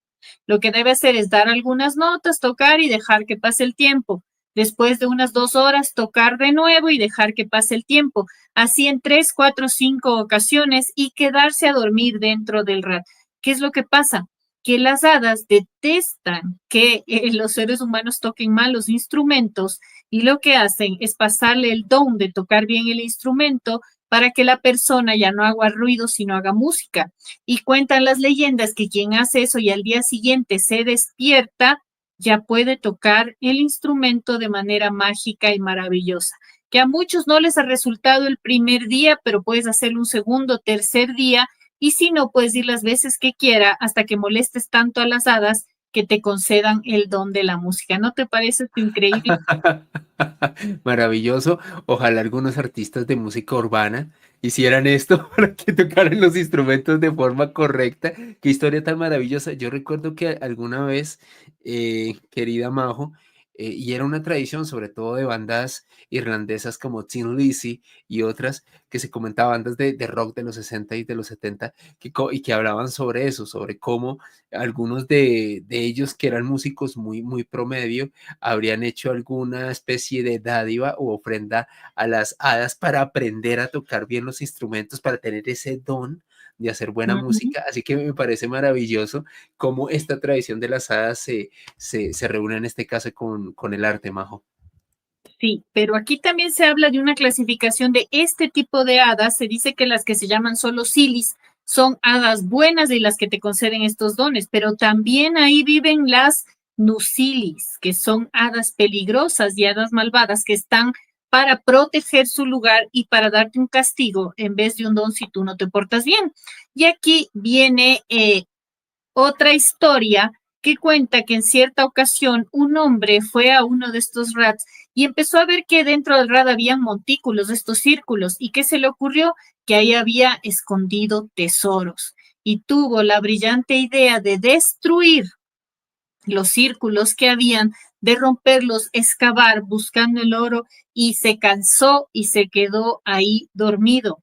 Lo que debe hacer es dar algunas notas, tocar y dejar que pase el tiempo. Después de unas 2 horas, tocar de nuevo y dejar que pase el tiempo. Así en 3, 4, 5 ocasiones y quedarse a dormir dentro del rat. ¿Qué es lo que pasa? Que las hadas detestan que los seres humanos toquen mal los instrumentos y lo que hacen es pasarle el don de tocar bien el instrumento para que la persona ya no haga ruido, sino haga música. Y cuentan las leyendas que quien hace eso y al día siguiente se despierta, ya puede tocar el instrumento de manera mágica y maravillosa. Que a muchos no les ha resultado el primer día, pero puedes hacerlo un segundo, tercer día, y si no, puedes ir las veces que quiera hasta que molestes tanto a las hadas que te concedan el don de la música. ¿No te parece esto increíble? Maravilloso. Ojalá algunos artistas de música urbana hicieran esto para que tocaran los instrumentos de forma correcta. Qué historia tan maravillosa. Yo recuerdo que alguna vez, querida Majo, y era una tradición sobre todo de bandas irlandesas como Tin Lizzy y otras que se comentaban, bandas de rock de los 60 y de los 70 y que hablaban sobre eso, sobre cómo algunos de ellos que eran músicos muy, muy promedio habrían hecho alguna especie de dádiva o ofrenda a las hadas para aprender a tocar bien los instrumentos, para tener ese don de hacer buena Ujú. música. Así que me parece maravilloso cómo esta tradición de las hadas se reúne en este caso con el arte, Majo. Sí, pero aquí también se habla de una clasificación de este tipo de hadas. Se dice que las que se llaman solo silis son hadas buenas y las que te conceden estos dones, pero también ahí viven las nusilis, que son hadas peligrosas y hadas malvadas que están para proteger su lugar y para darte un castigo en vez de un don si tú no te portas bien. Y aquí viene otra historia que cuenta que en cierta ocasión un hombre fue a uno de estos rats y empezó a ver que dentro del rat habían montículos, estos círculos, y que se le ocurrió que ahí había escondido tesoros y tuvo la brillante idea de destruir los círculos que habían, de romperlos, excavar, buscando el oro, y se cansó y se quedó ahí dormido.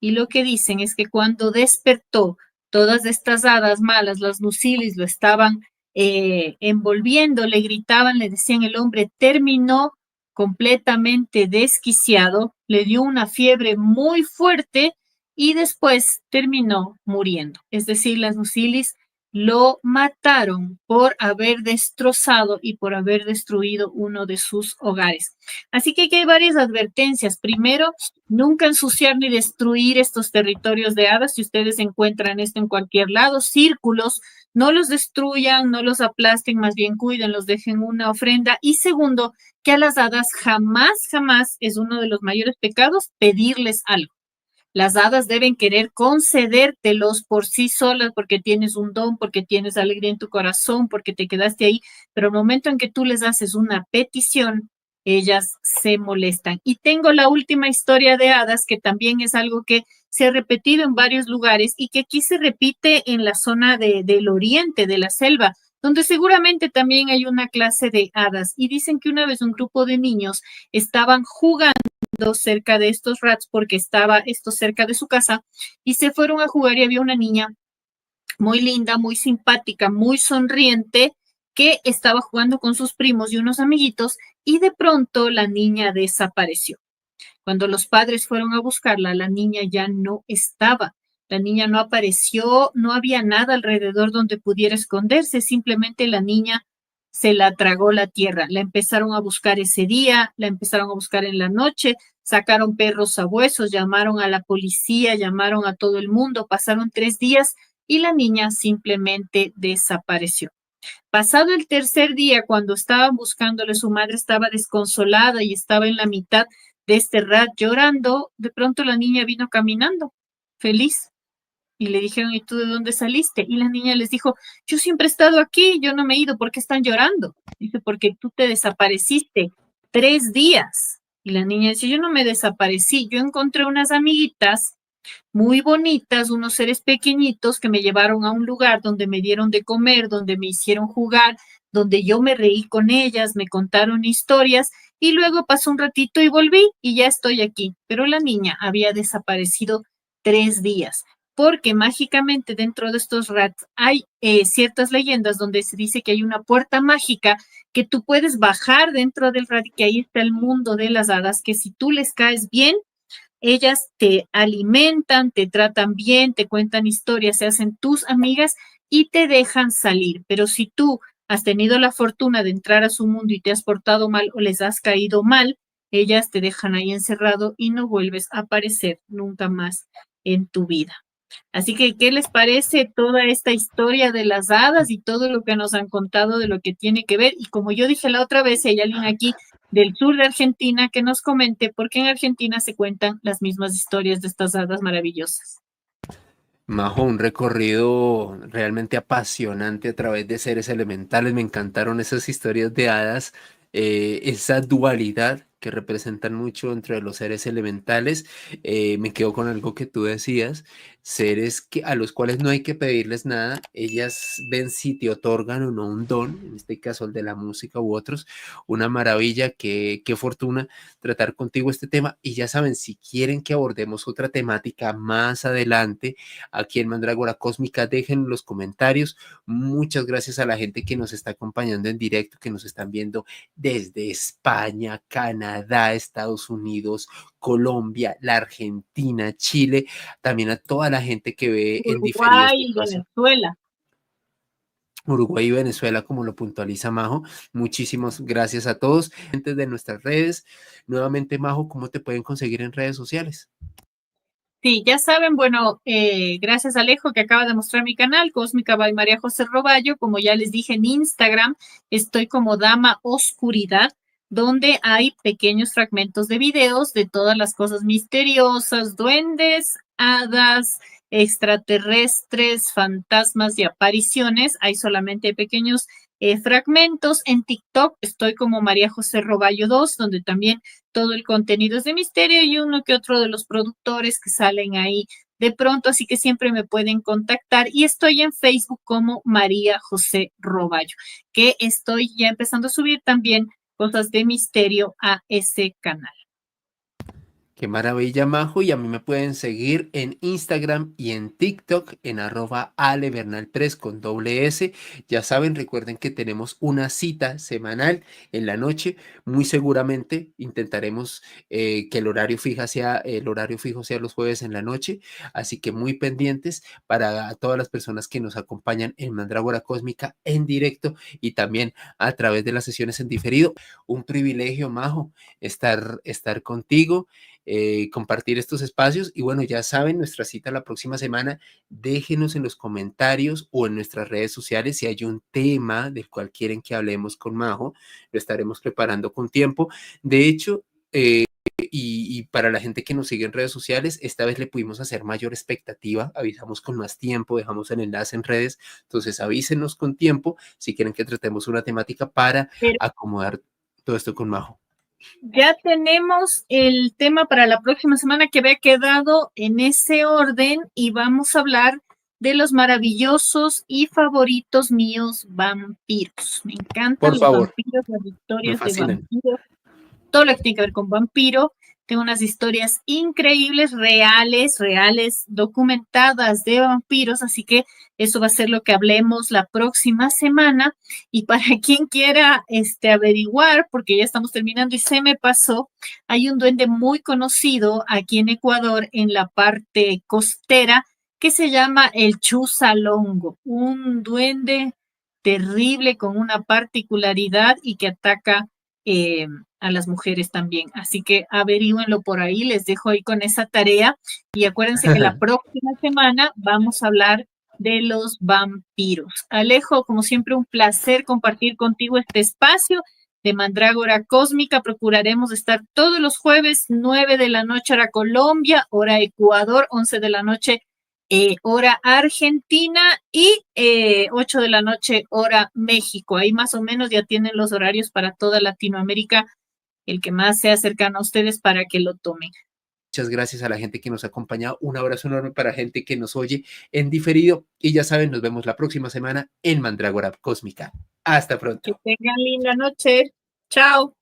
Y lo que dicen es que cuando despertó, todas estas hadas malas, las Nucilis, lo estaban envolviendo, le gritaban, le decían, el hombre terminó completamente desquiciado, le dio una fiebre muy fuerte y después terminó muriendo. Es decir, las Nucilis lo mataron por haber destrozado y por haber destruido uno de sus hogares. Así que aquí hay varias advertencias. Primero, nunca ensuciar ni destruir estos territorios de hadas. Si ustedes encuentran esto en cualquier lado, círculos, no los destruyan, no los aplasten, más bien cuídenlos, dejen una ofrenda. Y segundo, que a las hadas jamás, jamás es uno de los mayores pecados pedirles algo. Las hadas deben querer concedértelos por sí solas porque tienes un don, porque tienes alegría en tu corazón, porque te quedaste ahí, pero el momento en que tú les haces una petición, ellas se molestan. Y tengo la última historia de hadas, que también es algo que se ha repetido en varios lugares y que aquí se repite en la zona del oriente, de la selva, donde seguramente también hay una clase de hadas. Y dicen que una vez un grupo de niños estaban jugando cerca de estos rats porque estaba esto cerca de su casa y se fueron a jugar y había una niña muy linda, muy simpática, muy sonriente que estaba jugando con sus primos y unos amiguitos y de pronto la niña desapareció. Cuando los padres fueron a buscarla, la niña ya no estaba. La niña no apareció, no había nada alrededor donde pudiera esconderse, simplemente la niña se la tragó la tierra. La empezaron a buscar ese día, la empezaron a buscar en la noche, sacaron perros sabuesos, llamaron a la policía, llamaron a todo el mundo, pasaron 3 días y la niña simplemente desapareció. Pasado el tercer día, cuando estaban buscándole, su madre estaba desconsolada y estaba en la mitad de este rat llorando. De pronto la niña vino caminando, feliz. Y le dijeron, ¿y tú de dónde saliste? Y la niña les dijo, yo siempre he estado aquí, yo no me he ido, ¿por qué están llorando? Dice, porque tú te desapareciste 3 días. Y la niña dice, yo no me desaparecí, yo encontré unas amiguitas muy bonitas, unos seres pequeñitos que me llevaron a un lugar donde me dieron de comer, donde me hicieron jugar, donde yo me reí con ellas, me contaron historias y luego pasó un ratito y volví y ya estoy aquí. Pero la niña había desaparecido 3 días. Porque mágicamente dentro de estos rats hay ciertas leyendas donde se dice que hay una puerta mágica que tú puedes bajar dentro del rat y que ahí está el mundo de las hadas, que si tú les caes bien, ellas te alimentan, te tratan bien, te cuentan historias, se hacen tus amigas y te dejan salir. Pero si tú has tenido la fortuna de entrar a su mundo y te has portado mal o les has caído mal, ellas te dejan ahí encerrado y no vuelves a aparecer nunca más en tu vida. Así que, ¿qué les parece toda esta historia de las hadas y todo lo que nos han contado de lo que tiene que ver? Y como yo dije la otra vez, si hay alguien aquí del sur de Argentina que nos comente, porque en Argentina se cuentan las mismas historias de estas hadas maravillosas. Majo, un recorrido realmente apasionante a través de seres elementales. Me encantaron esas historias de hadas, esa dualidad que representan mucho entre los seres elementales. Me quedo con algo que tú decías, seres a los cuales no hay que pedirles nada. Ellas ven si te otorgan o no un don, en este caso el de la música u otros. Una maravilla, qué fortuna tratar contigo este tema. Y ya saben, si quieren que abordemos otra temática más adelante, aquí en Mandrágora Cósmica, dejen los comentarios. Muchas gracias a la gente que nos está acompañando en directo, que nos están viendo desde España, Canadá, Estados Unidos, Colombia, la Argentina, Chile, también a toda la gente que ve en diferido Uruguay este y espacio. Venezuela. Uruguay y Venezuela, como lo puntualiza Majo. Muchísimas gracias a todos. Gente de nuestras redes. Nuevamente, Majo, ¿cómo te pueden conseguir en redes sociales? Sí, ya saben, bueno, gracias a Alejo que acaba de mostrar mi canal, Cósmica by María José Roballo. Como ya les dije en Instagram, estoy como Dama Oscuridad, donde hay pequeños fragmentos de videos de todas las cosas misteriosas, duendes, hadas, extraterrestres, fantasmas y apariciones. Hay solamente pequeños fragmentos. En TikTok estoy como María José Roballo 2, donde también todo el contenido es de misterio y uno que otro de los productores que salen ahí de pronto, así que siempre me pueden contactar y estoy en Facebook como María José Roballo, que estoy ya empezando a subir también cosas de misterio a ese canal. Qué maravilla, Majo. Y a mí me pueden seguir en Instagram y en TikTok en @alebernal3 con doble S. Ya saben, recuerden que tenemos una cita semanal en la noche. Muy seguramente intentaremos que el horario fijo sea los jueves en la noche. Así que muy pendientes para todas las personas que nos acompañan en Mandrágora Cósmica en directo y también a través de las sesiones en diferido. Un privilegio, Majo, estar contigo, compartir estos espacios y bueno, ya saben, nuestra cita la próxima semana. Déjenos en los comentarios o en nuestras redes sociales si hay un tema del cual quieren que hablemos con Majo. Lo estaremos preparando con tiempo. De hecho, y para la gente que nos sigue en redes sociales, esta vez le pudimos hacer mayor expectativa, avisamos con más tiempo, dejamos el enlace en redes, entonces avísenos con tiempo si quieren que tratemos una temática para acomodar todo esto con Majo. Ya tenemos el tema para la próxima semana que había quedado en ese orden y vamos a hablar de los maravillosos y favoritos míos vampiros. Me encantan Por los favor, vampiros, las me historias de fascinan. vampiros, todo lo que tiene que ver con vampiro. Tengo unas historias increíbles, reales, documentadas de vampiros, así que eso va a ser lo que hablemos la próxima semana. Y para quien quiera averiguar, porque ya estamos terminando y se me pasó, hay un duende muy conocido aquí en Ecuador, en la parte costera, que se llama el Chusalongo, un duende terrible con una particularidad y que ataca a las mujeres también. Así que averígüenlo por ahí, les dejo ahí con esa tarea y acuérdense que la próxima semana vamos a hablar de los vampiros. Alejo, como siempre, un placer compartir contigo este espacio de Mandrágora Cósmica. Procuraremos estar todos los jueves, 9 de la noche hora Colombia, hora Ecuador, 11 de la noche hora Argentina y 8 de la noche hora México. Ahí más o menos ya tienen los horarios para toda Latinoamérica, el que más sea cercano a ustedes para que lo tomen. Muchas gracias a la gente que nos ha acompañado. Un abrazo enorme para la gente que nos oye en diferido. Y ya saben, nos vemos la próxima semana en Mandrágora Cósmica. Hasta Que pronto. tengan linda noche. Chao.